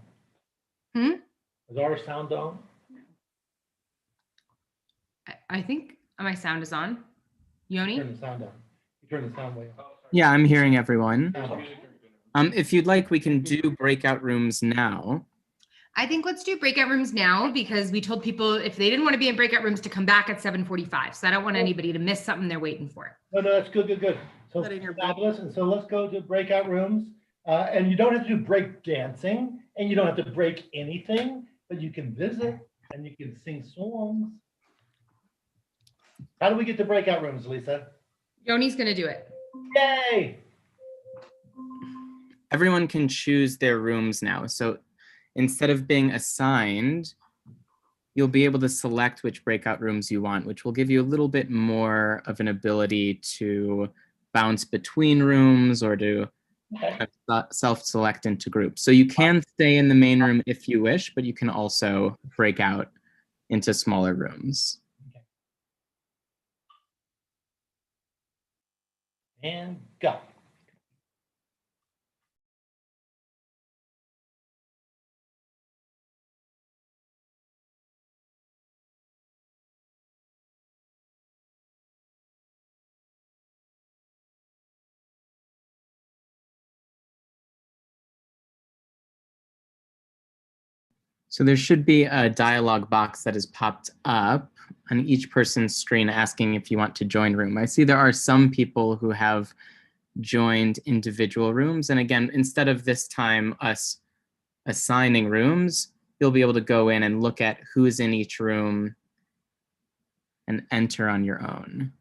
Hmm? Is our sound down? I think my sound is on. Yoni? Turn the sound down. You turn the sound way up. Yeah, I'm hearing everyone. Sound If you'd like, we can do breakout rooms now. I think let's do breakout rooms now because we told people if they didn't want to be in breakout rooms to come back at 7:45. So I don't want anybody to miss something they're waiting for. No, that's good. So fabulous. And so let's go to breakout rooms. And you don't have to do break dancing, and you don't have to break anything, but you can visit and you can sing songs. How do we get to breakout rooms, Lisa? Yoni's going to do it. Yay! Everyone can choose their rooms now. So instead of being assigned, you'll be able to select which breakout rooms you want, which will give you a little bit more of an ability to bounce between rooms or to self-select into groups. So you can stay in the main room if you wish, but you can also break out into smaller rooms. And go. So there should be a dialog box that has popped up on each person's screen asking if you want to join room. I see there are some people who have joined individual rooms. And again, instead of this time us assigning rooms, you'll be able to go in and look at who's in each room and enter on your own.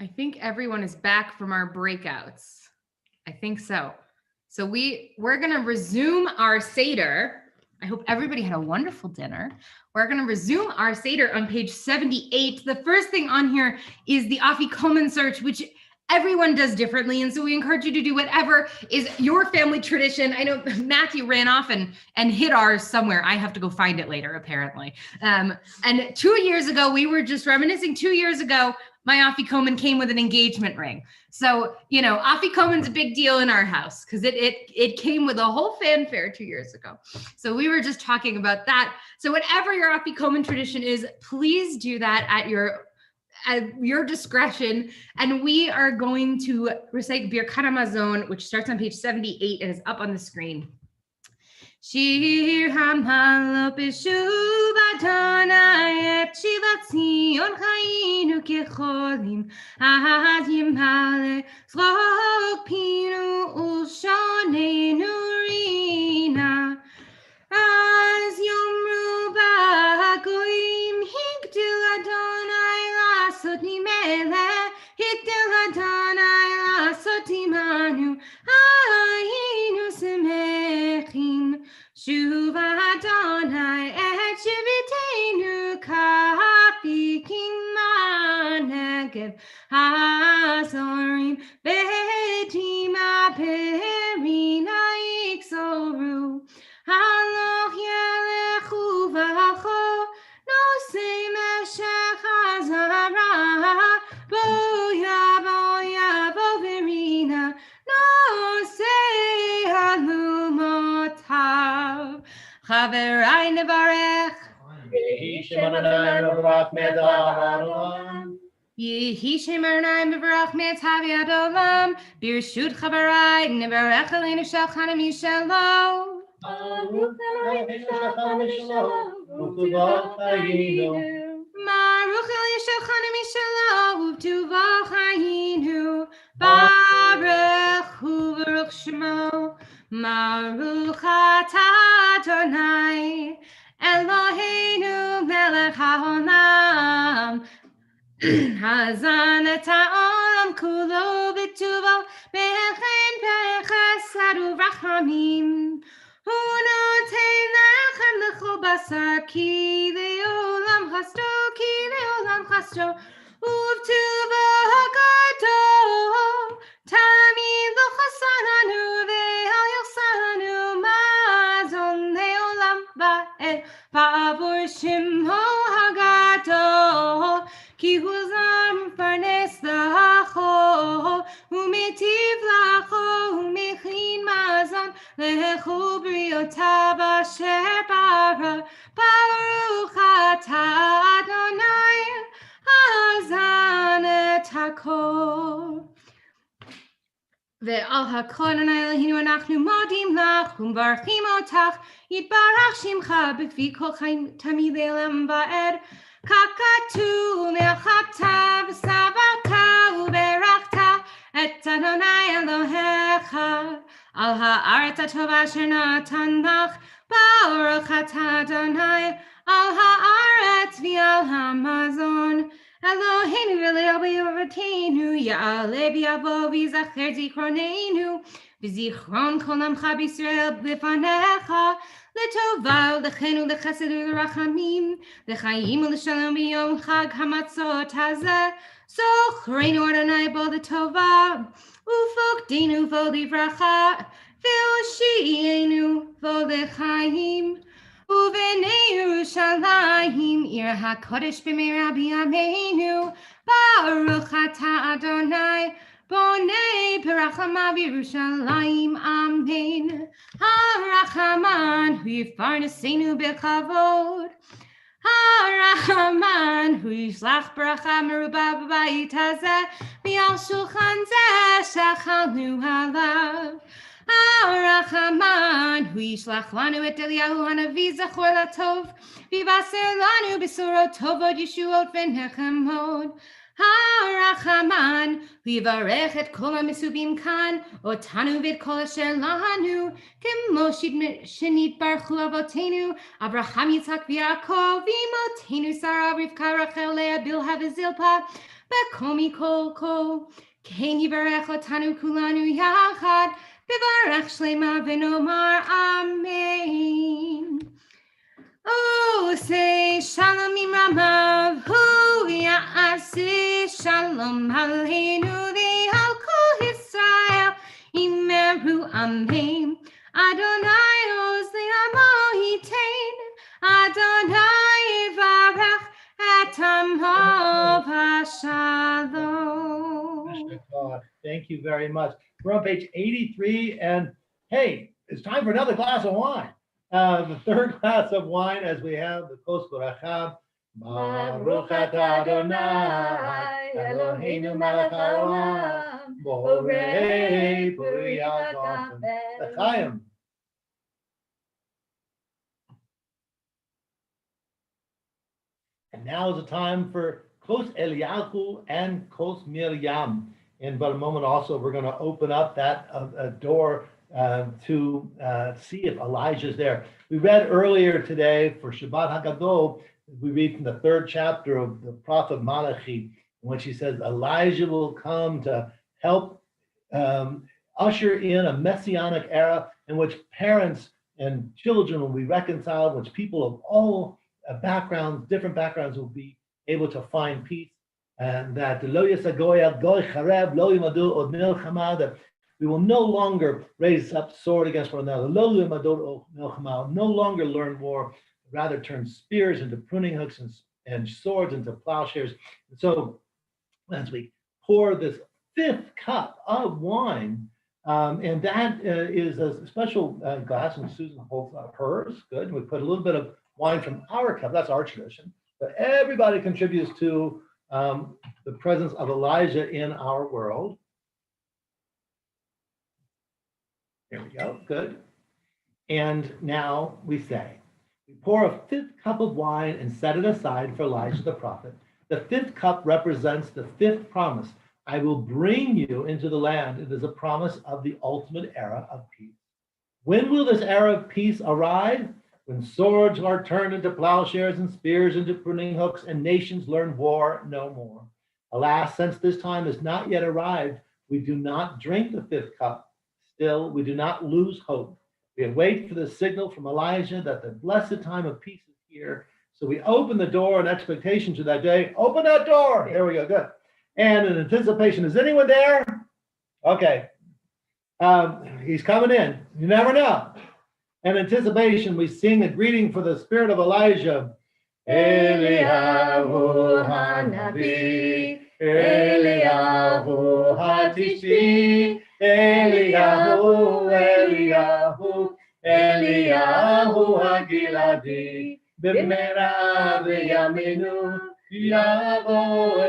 I think everyone is back from our breakouts. I think so. So we're going to resume our Seder. I hope everybody had a wonderful dinner. We're going to resume our Seder on page 78. The first thing on here is the Callman search, which everyone does differently. And so we encourage you to do whatever is your family tradition. I know Matthew ran off and hid ours somewhere. I have to go find it later, apparently. And 2 years ago, we were just reminiscing. 2 years ago, my Callman came with an engagement ring. So, you know, Callman's a big deal in our house because it came with a whole fanfare 2 years ago. So we were just talking about that. So whatever your Callman tradition is, please do that at your discretion. And we are going to recite Birkat HaMazon, which starts on page 78 and is up on the screen. Shir hamalot b'shuv Adonai et shivat Zion chayinu kecholim ad yimale tzrok pinu ulshonenu rina az yomru ba'goyim higdil Adonai lasot nimelech higdil Adonai lasot imanu hayinu semechim Shuv Adonai et shiviteinu kafikim ma'negev hazorim betim aperina yikzoru haloch yelechu v'acho nosei meshech hazara boya verina nosei halumotav Chaverai nevarech Yehi Shem Adonai mevarach me'ad olam. Yehi Shem Adonai mevarach me'ad olam Birshut Chaverai nevarech aleinu shachan mishalom Baruch Eloheinu shachan mishalom u'tuvah chayinu. Baruch Eloheinu shachan mishalom u'tuvah chayinu Baruch Hu Baruch Shemo Baruch atah Adonai Eloheinu melech haolam Hazan et ha'olam kulo b'tuvo bechen bechesed u'rachamim Hu noten lechem l'chol basar ki le'olam chasto u'b'tuvo ha'gadol tamid lo chasananu ve'al yochsanu mazon le'olam ba'ed ba'avur shimho hagadol ki hu zam farnes lacho u'metiv lacho u'mechin mazon lechu briotav asher bara baruch atah Adonai hazan et hakol Ve'al hakol Adonai Eloheinu anachnu modim lach u'mvarchim otach yitbarach shimcha b'kfi kol chaim tamid le'olam va'ed kakatu u'me'achata v'savata u'berachta et Adonai Elohecha al ha'aretz hatova asher natan lach baruch atah Adonai al ha'aretz v'al ha'mazon Eloheinu v'le'obeinu ya'ale v'yavo v'yizacher zikronenu v'zichron kol amcha b'Yisrael b'fanecha l'tova u'lechenu l'chesed u'l'rachamim l'chaim u'l'shalom b'yom chag hamatzot hazeh zochreinu Adonai bo l'tova u'fokdenu vo livracha ve'oshienu vo l'chaim Uvenei Yerushalayim Ir HaKodesh b'meira b'yameinu Baruch atah Adonai Bonei perachamav Yerushalayim Amen HaRachaman Hu yifarnesenu b'kavod HaRachaman Hu yishlach bracha meruba b'bayit hazeh V'al shulchan zeh shechalnu alav HaRachaman Hu yishlach lanu et Eliyahu hanavi zachor latov V'yivaser lanu b'surot tovot yeshuot v'nechemot HaRachaman Hu yivarech et kol ha'mesubim kan otanu v'et kol asher lahanu kemo shenit baruchu avotenu Avraham Yitzhak v'Yaakov v'imotenu Sarah Rivka Rachel Leah Bilha v'Zilpa בקומי קולקו, כן יברך אותנו כולנו יחד, בברך שלמה ונאמר אמן. עושה שלום ממרמיו, הוא יעשה שלום עלינו ועל כל ישראל, אמרו אמן. אדוני עוז לעמו ייתן, אדוני יברך את עמו בשלום. Thank you very much. We're on page 83, and hey, it's time for another glass of wine. The third glass of wine, as we have the Kos Barachah. Baruch atah Adonai, Eloheinu melech haolam, borei peri hagadol. L'chaim. And now is the time for Kos Eliyahu and Kos Miriam. In but a moment also, we're going to open up that door to see if Elijah's there. We read earlier today for Shabbat Haggadah, we read from the third chapter of the prophet Malachi, in which he says Elijah will come to help usher in a messianic era in which parents and children will be reconciled, in which people of all backgrounds, different backgrounds, will be able to find peace, and that lo yasagoy goy charev lo yimadu od milchama, that we will no longer raise up sword against one another, lo yimadu od milchama, no longer learn war, rather turn spears into pruning hooks and swords into plowshares. And so, as we pour this fifth cup of wine, and that is a special glass, and Susan holds up hers. Good. We put a little bit of wine from our cup. That's our tradition. But everybody contributes to the presence of Elijah in our world. Here we go. Good. And now we say, we pour a fifth cup of wine and set it aside for Elijah the prophet. The fifth cup represents the fifth promise. I will bring you into the land. It is a promise of the ultimate era of peace. When will this era of peace arrive? When swords are turned into plowshares and spears into pruning hooks, and nations learn war no more. Alas, since this time has not yet arrived, we do not drink the fifth cup. Still, we do not lose hope. We await for the signal from Elijah that the blessed time of peace is here. So we open the door in expectation to that day. Open that door. There we go. Good. And in anticipation, is anyone there? Okay. He's coming in. You never know. In anticipation, we sing a greeting for the spirit of Elijah. Eliyahu Hanavi, Eliyahu Hatishbi, Eliyahu, Eliyahu, Eliyahu Hagiladi, Bimera v'yaminu, Yavo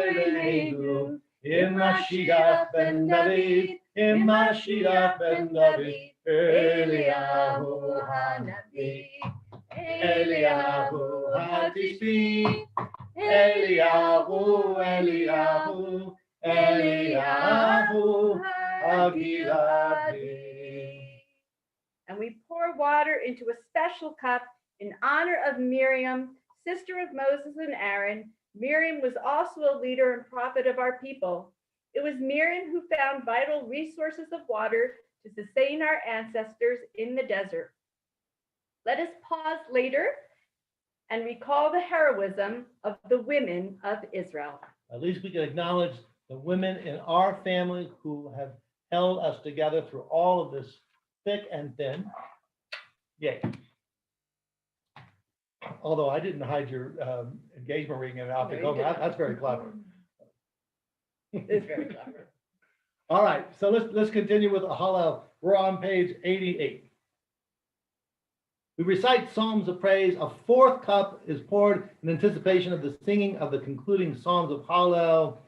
Eleinu, Mashiach ben David, Mashiach ben David. Eliyahu Hanavi, Eliyahu Hatishbi, Eliyahu, Eliyahu, Eliyahu Hagiladi. And we pour water into a special cup in honor of Miriam, sister of Moses and Aaron. Miriam was also a leader and prophet of our people. It was Miriam who found vital resources of water to sustain our ancestors in the desert. Let us pause later and recall the heroism of the women of Israel. At least we can acknowledge the women in our family who have held us together through all of this thick and thin. Yay. Although I didn't hide your engagement ring and outfit over. That's very clever. It's very clever. All right, so let's continue with Hallel. We're on page 88. We recite psalms of praise. A fourth cup is poured in anticipation of the singing of the concluding psalms of Hallel.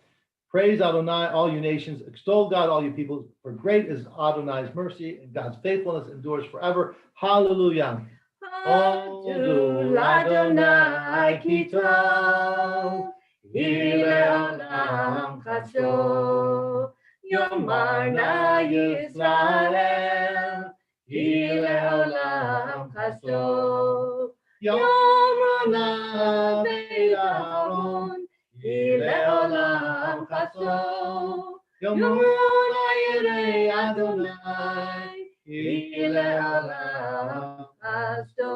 Praise Adonai, all you nations. Extol God, all you peoples. For great is Adonai's mercy, and God's faithfulness endures forever. Hallelujah. Hodu Adonai ki tov, le'olam chaso. Yomar na Yisrael, le'olam chaso. Yomar na Beit Aaron, le'olam Asto. Yomorayere Adonai, Ileolam Asto.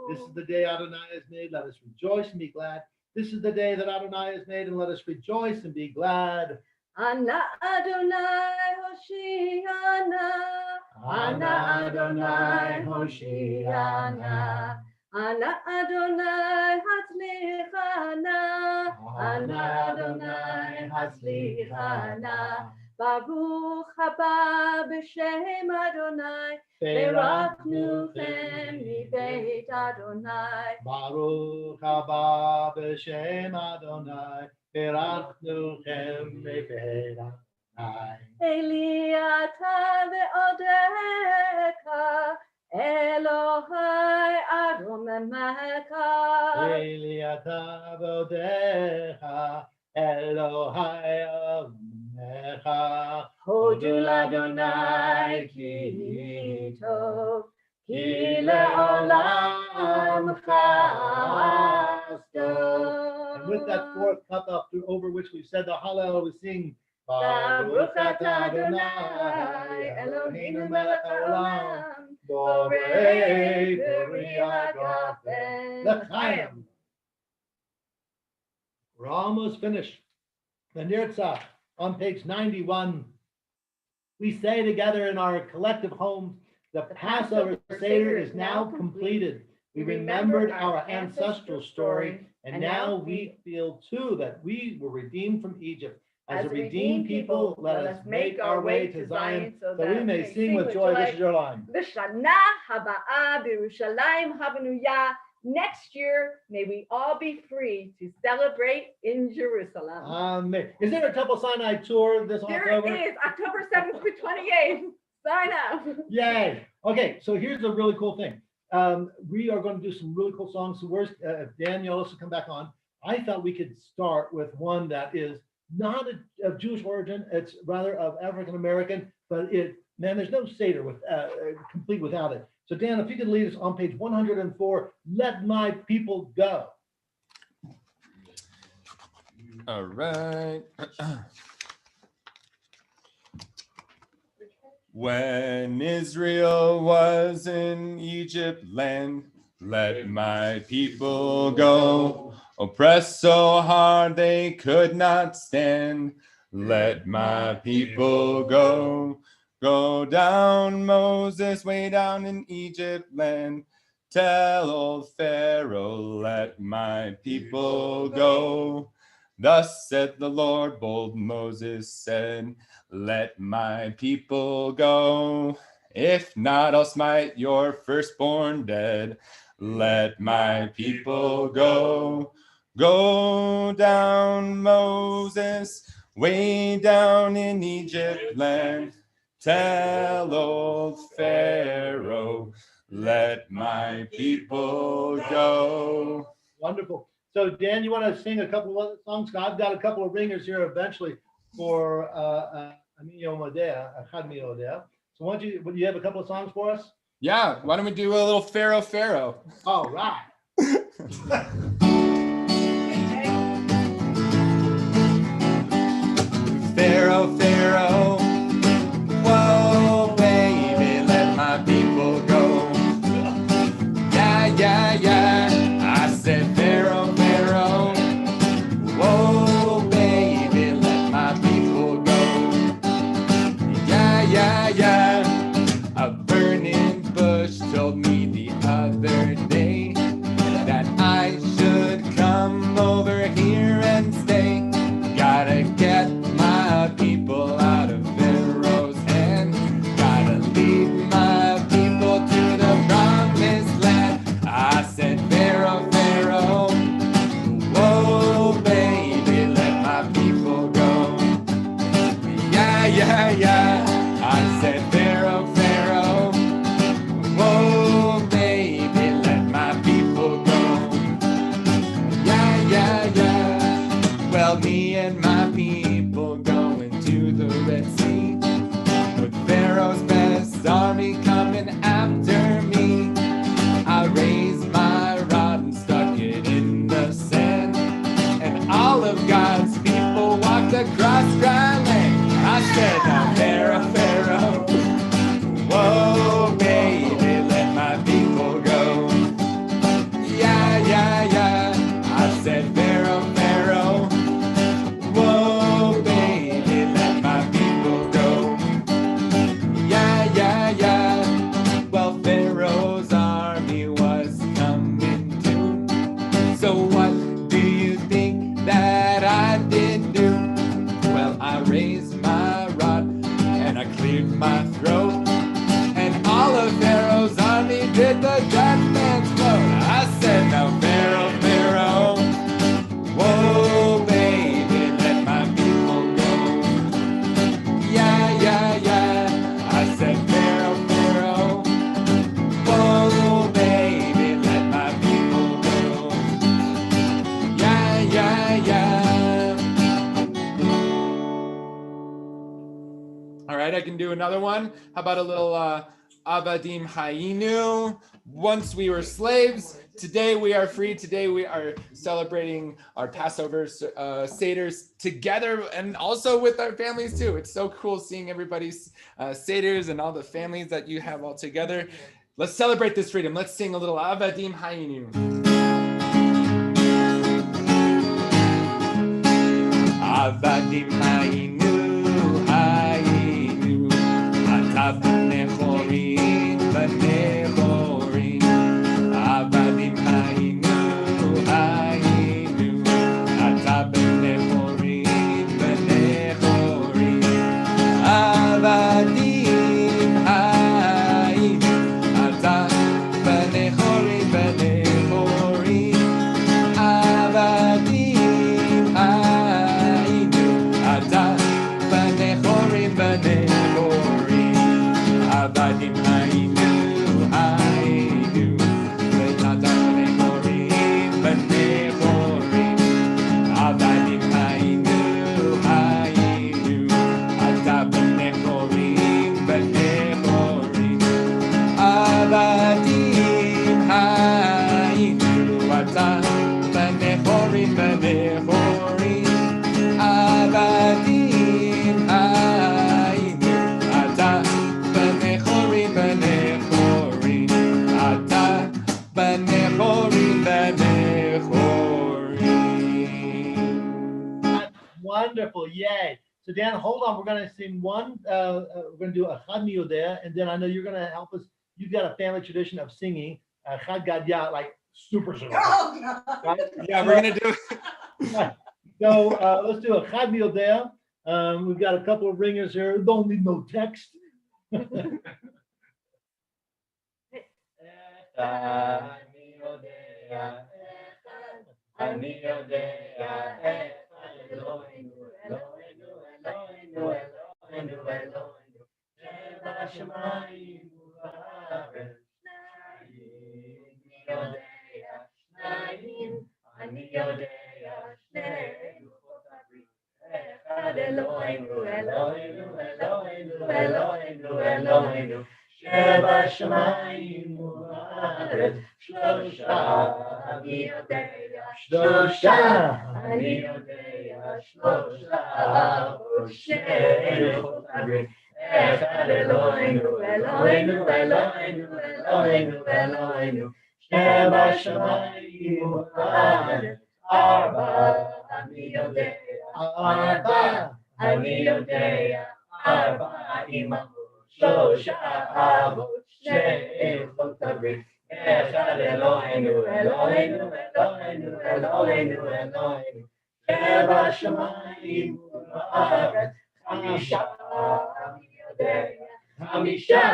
This is the day Adonai has made. Let us rejoice and be glad. This is the day that Adonai has made, and let us rejoice and be glad. Ana Adonai Hoshiana. Ana Adonai Hoshiana. Ana Adonai Hatzlichana. Ana Adonai Hatzlichana. Baruch haba b'shem Adonai. Berachnuchem mibeit Adonai. Baruch haba b'shem Adonai. Berachnuchem mibeit Adonai. Eliata ve'odeka. Elohai aromemecha. Eliata vodecha. Elohai aromemecha. Hodu l'Adonai ki tov. Ki le'olam chasdod. And with that fourth cup over which we said the Hallel, we sing Baruch atah Adonai Eloheinu melech haolam. Borei peri agape l'chaim. We're almost finished. The Nirtzach on page 91. We say together in our collective homes, the Passover Seder is now completed. We remembered our ancestral story, and now we feel too that we were redeemed from Egypt. As a redeemed people, let us make our way to Zion, so that we may sing with joy. This is your line. V'shana haba'a b'Yerushalayim habenuyah. Next year, may we all be free to celebrate in Jerusalem. Amen. Is there a Temple Sinai tour this October? There is, October 7th to 28th. Sign up. Yay. Okay, so here's a really cool thing. We are going to do some really cool songs. So where's Dan Yolles will come back on. I thought we could start with one that is not of Jewish origin. It's rather of African American, but there's no Seder complete without it. So Dan, if you could lead us on page 104, Let My People Go. All right. When Israel was in Egypt land, let my people go. Oppressed so hard they could not stand. Let my people go. Go down, Moses, way down in Egypt land. Tell old Pharaoh, let my people go. Thus said the Lord, bold Moses said, let my people go. If not, I'll smite your firstborn dead. Let my people go. Go down, Moses, way down in Egypt land. Tell old Pharaoh, let my people go. Wonderful. So Dan, you want to sing a couple of other songs? I've got a couple of ringers here eventually for Haggadah. So would you have a couple of songs for us? Yeah, why don't we do a little Pharaoh? All right. Pharaoh, whoa, baby, let my people go. Yeah, I said Pharaoh, whoa, baby, let my people go. Yeah, a burning bush told me the other day that I should come over here and stay. Gotta get my people out of Pharaoh's hand. Gotta lead my people to the promised land. I said, Pharaoh, whoa, baby, let my people go. Yeah. I said, Pharaoh, whoa, baby, let my people go. Yeah. Well, me and my people going to the Red Sea, with Pharaoh's best army coming after me. I raised my rod and stuck it in the sand, and all of God's people watched said, now Pharaoh, Pharaoh, whoa, baby, let my people go. Yeah, yeah, yeah. I said, Pharaoh, Pharaoh, whoa, baby, let my people go. Yeah, yeah, yeah. Well, Pharaoh's army was coming too. So what do you think that I did do? Well, I raised my rod and I cleared my throat, and all of Pharaoh's army did the dead man's float. I said, now Pharaoh, Pharaoh, whoa, baby, let my people go. Yeah, yeah, yeah. I said, Pharaoh, Pharaoh, whoa, baby, let my people go. Yeah, yeah, yeah. All right, I can do another one. How about a little Avadim Hayinu? Once we were slaves, today we are free. Today we are celebrating our Passover Seders together and also with our families too. It's so cool seeing everybody's Seders and all the families that you have all together. Let's celebrate this freedom. Let's sing a little Avadim Hayinu. Avadim Hayinu, Hayinu, Ata b'nei chorin, b'nei chorin. Avadim Hayinu, Hayinu, Ata b'nei chorin, b'nei chorin. Avadim Hayinu, Ata b'nei chorin, b'nei chorin. Avadim Avadim haynu, haynu, v'nata b'nei chorin, b'nei chorin. Avadim haynu, haynu, ata b'nei chorin, b'nei chorin. Avadim haynu, ata b'nei chorin, b'nei chorin. Avadim haynu, ata b'nei chorin, b'nei chorin. Ata b'nei chorin, b'nei chorin. That's wonderful. Yay. So Dan, hold on. We're going to sing one. We're going to do a Chad Miyodeh, and then I know you're going to help us. You've got a family tradition of singing Haggadah, like super. Right? Yeah, we're gonna do. Right. So let's do a Chad Miyodeh. We've got a couple of ringers here. Don't need no text. אני יודע, אלוהינו, אלוהינו, אלוהינו, אלוהינו, אלוהינו, שבשמיים ובארץ, שניים, אני יודע, שני לוחות הברית, אחד אלוהינו, אלוהינו, אלוהינו, אלוהינו, אלוהינו, שבשמיים ובארץ, שלושה, אני יודע, שלושה, אני יודע, שלושה, ושני לוחות הברית, אחד אלוהינו, אלוהינו, אלוהינו, אלוהינו, אלוהינו, שבשמיים ובארץ, ארבע, אני יודע, ארבע, אני יודע, ארבע אמהות, שלושה אבות, שני לוחות הברית, אחד אלוהינו, אלוהינו, אלוהינו, אלוהינו, אלוהינו, שבשמיים ובארץ, חמישה, אני יודע, חמישה,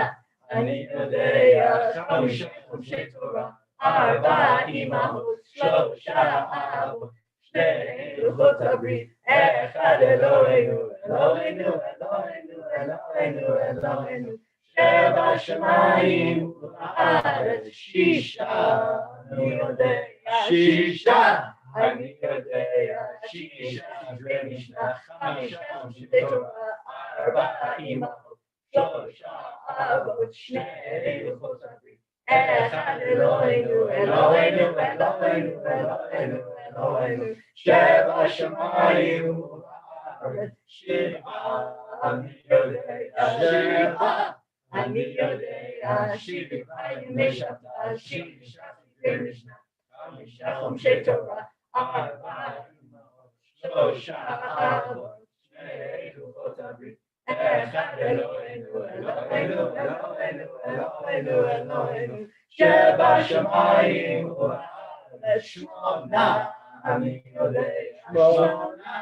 אני יודע, חמישה חומשי תורה, ארבע אמהות, שלושה אבות, שני לוחות הברית, אחד אלוהינו, אלוהינו, אלוהינו, אלוהינו, אלוהינו, שבשמיים ובארץ, שישה, אני יודע, שישה, אני יודע, שישה, ומשנה, חמישה חומשי תורה, ארבע אמהות, שלושה אבות, שני לוחות הברית, אחד אלוהינו, אלוהינו, אלוהינו, אלוהינו, אלוהינו, שבשמיים ובארץ, שבעה, Ani Yodea Sheba, Ani Yodea Shiva, Meshata, Shisha, Mishnah, Mishnah, Chumshe Torah, Arba, Shlosha, Avot, Shnei Luchot Abrit, Echad Eloheinu, Eloheinu, Eloheinu, Eloheinu, Eloheinu, Sheba Shamayim, U'Haaretz, Shmona, Ani Yodea Shmona.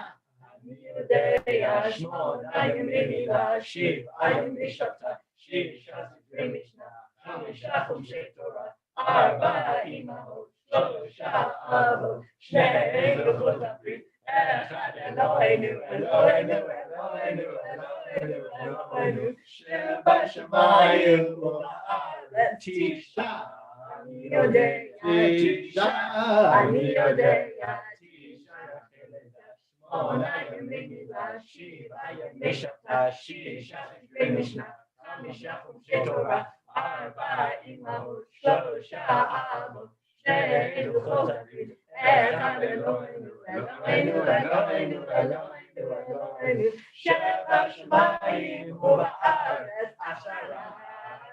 Yodea Shmona Yemini Shiv Ayim Mishata Shisha Sidrei Mishnah Chamisha Chumshe Torah Arba Imahot Shlosha Avot Shnei Luchot Abrit Echad Eloheinu Eloheinu Eloheinu Eloheinu Eloheinu Sheba Shamayim U'Haaretz Tisha Ani Yodea Tisha Ani Yodea Ona Yemini Shiv Ayim Mishata Shisha Sidrei Mishnah Chamisha Chumshe Torah Arba Imahot Shlosha Avot Shnei Luchot Abrit Echad Eloheinu Eloheinu Eloheinu Eloheinu Eloheinu Sheba Shamayim U'Haaretz Asara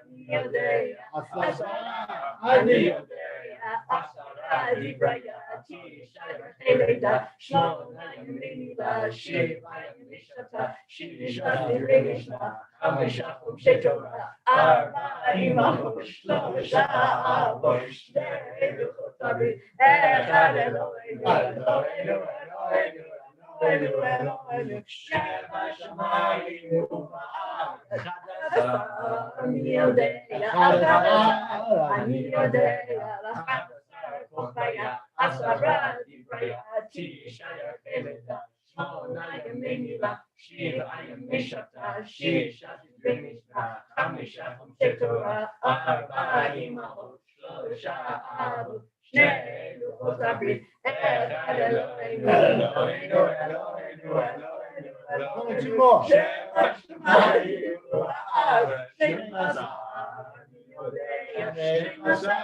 Ani Yodea Asara Ani Yodea Asara Divraya Tisha Eleda Shmona Yemini Shiv Ayim Mishata Shisha Sidrei Mishnah Chamisha Chumshe Torah Arba Imahot Shlosha Avot Shnei Luchot Abrit Echad Eloheinu Eloheinu Eloheinu Eloheinu Eloheinu Sheba Shamayim U'Haaretz Chadasar Ani Yodea Chadasar Ani Yodea Chadasar Asara Divraya Tisha Eleda Shmona Yemini Shiv Ayim Mishata Shisha Sidrei Mishnah Chamisha Chumshe Torah Arba Imahot Shlosha Avot Shnei Luchot Abrit Echad Eloheinu Eloheinu Eloheinu Eloheinu Only two more. Sheba Shamayim U'Haaretz Shemasa Ani Yodea Shemasa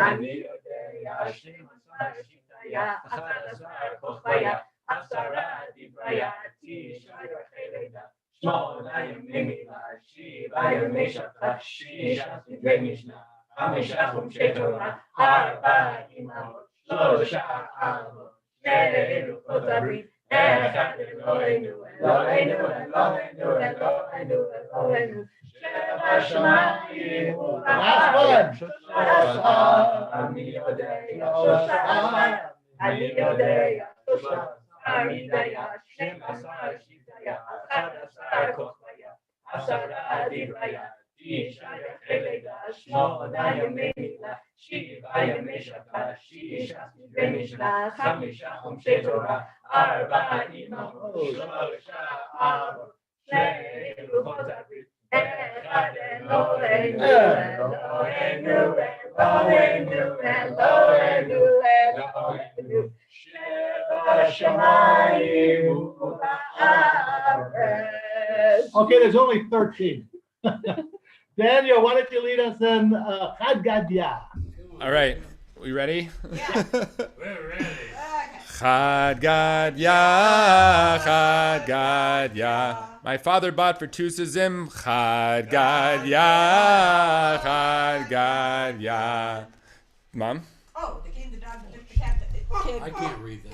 Ani Yodea Shemasa Shitaya Achadasar Kochvaya Asara Divraya Tisha Eleda Shmona Yemini Shiv Ayim Mishata Shisha Sidrei Mishnah Chamisha Chumshe Torah Arba Imahot Shlosha Avot Shnei Luchot Abrit Echad Eloheinu Eloheinu Eloheinu Eloheinu Eloheinu Sheba Shamayim Last one. Shlosha Ani Yodea Shlosha Ani Yodea Shlosha Ani Yodea Shemasa Shitaya Achadasar Kochvaya Asara Divraya Tisha Eleda Shmona Yemini Shiv Ayim Mishata Shisha Sidrei Mishnah Chamisha Chumshe Torah Arba Imahot Shlosha Avot Shnei Luchot Abrit Echad Eloheinu Eloheinu Eloheinu Eloheinu Eloheinu Sheba Shamayim U'Haaretz. Okay, there's only 13. Daniel, why don't you lead us in Haggadah? All right, we ready? Yeah. We're ready. Okay. Haggadah. My father bought for two sezim. Haggadah. Mom? Oh, the king, the dog, the fish, the cat, the kid. I can't read that.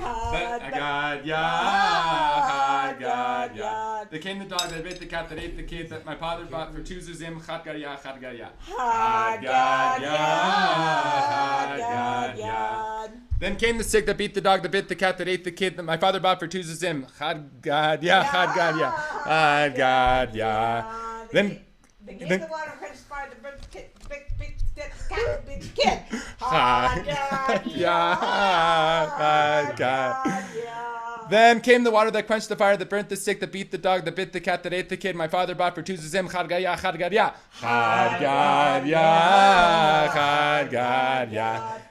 Haggadah. The king, the dog, that bit the cat, that ate the kid, that my father bought for two zuzim. Haggadah. Then came the sick that beat the dog, that bit the cat, that ate the kid, that my father bought for two zuzim. Haggadah. Then the king, the water, Prince Fire, the bird, the kid, big cat, the big kid. Then came the water that quenched the fire, that burnt the sick, that beat the dog, that bit the cat, that ate the kid. My father bought for two zuzim. Haggadah.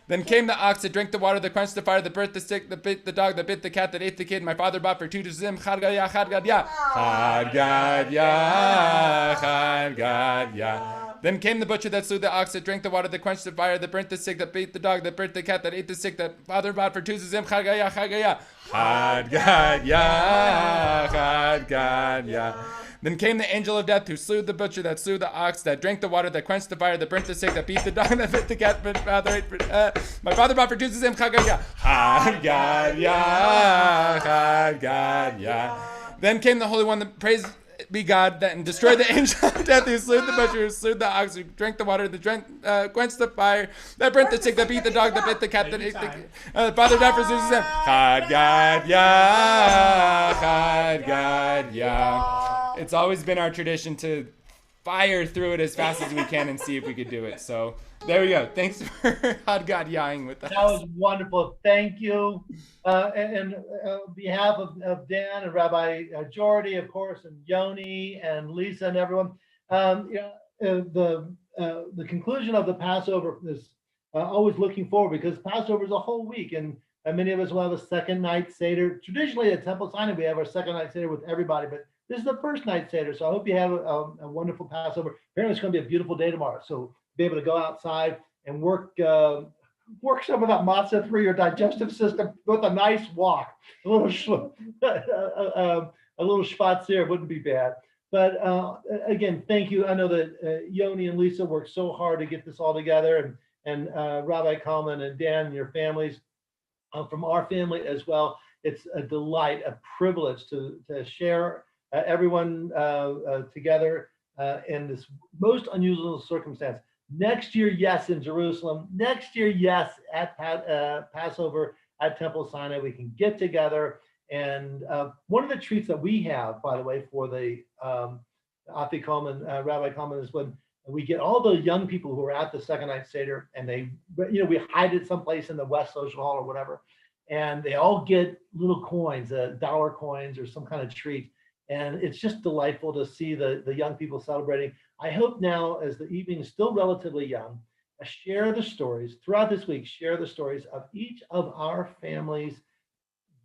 Then came the ox that drank the water that quenched the fire, that burnt the sick, that bit the dog, that bit the cat, that ate the kid. My father bought for two zuzim. Haggadah. Then came the butcher that slew the ox that drank the water that quenched the fire, that burnt the sick, that beat the dog, that burnt the cat, that ate the sick, that father bought for two zuzim. Haggadah. Then came the angel of death, who slew the butcher, that slew the ox, that drank the water, that quenched the fire, that burnt the sick, that beat the dog, that bit the cat. But my father brought for Jews his name, Haggadah. Haggadah. Then came the Holy One, that praised be God, that destroyed the angel of death, who slew the butcher, who slew the ox, who drank the water, that quenched the fire, that burnt the sick, that beat the dog, that bit the cat, that ate the father died for Zeus' name. Haggadah. It's always been our tradition to fire through it as fast as we can and see if we could do it. So there we go. Thanks for Haggadah with us. That was wonderful. Thank you. And on behalf of Dan and Rabbi Jordy, of course, and Yoni and Lisa and everyone, the conclusion of the Passover is always looking forward, because Passover is a whole week, and many of us will have a second night Seder. Traditionally at Temple Sinai, we have our second night Seder with everybody, but this is the first night Seder. So I hope you have a wonderful Passover. Apparently it's going to be a beautiful day tomorrow. So be able to go outside and work some of that matzah through your digestive system with a nice walk. A little schwarzir wouldn't be bad. But again, thank you. I know that Yoni and Lisa worked so hard to get this all together, and Rabbi Callman and Dan and your families, from our family as well. It's a delight, a privilege to share everyone together in this most unusual circumstance. Next year, yes, in Jerusalem. Next year, yes, at Passover at Temple Sinai, we can get together. And one of the treats that we have, by the way, for the Afi Callman, Rabbi Callman, is when we get all the young people who are at the second night Seder, and we hide it someplace in the West Social Hall or whatever, and they all get little coins, dollar coins or some kind of treat. And it's just delightful to see the young people celebrating. I hope now, as the evening is still relatively young, share the stories throughout this week, share the stories of each of our families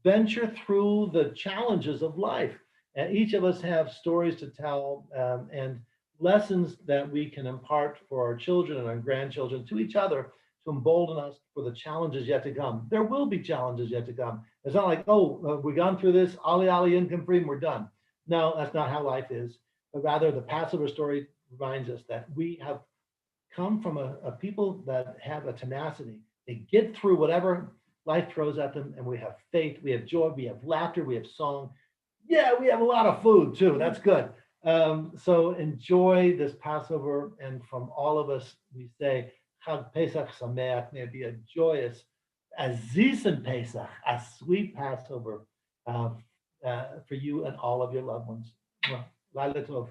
venture through the challenges of life. And each of us have stories to tell, and lessons that we can impart for our children and our grandchildren, to each other, to embolden us for the challenges yet to come. There will be challenges yet to come. It's not like, we've gone through this, Ali, income free, and we're done. No, that's not how life is. But rather, the Passover story reminds us that we have come from a people that have a tenacity. They get through whatever life throws at them, and we have faith, we have joy, we have laughter, we have song. Yeah, we have a lot of food too. That's good. So enjoy this Passover, and from all of us, we say, Chag Pesach Sameach. May it be a joyous, a Zisen Pesach, a sweet Passover for you and all of your loved ones. Laila Tov.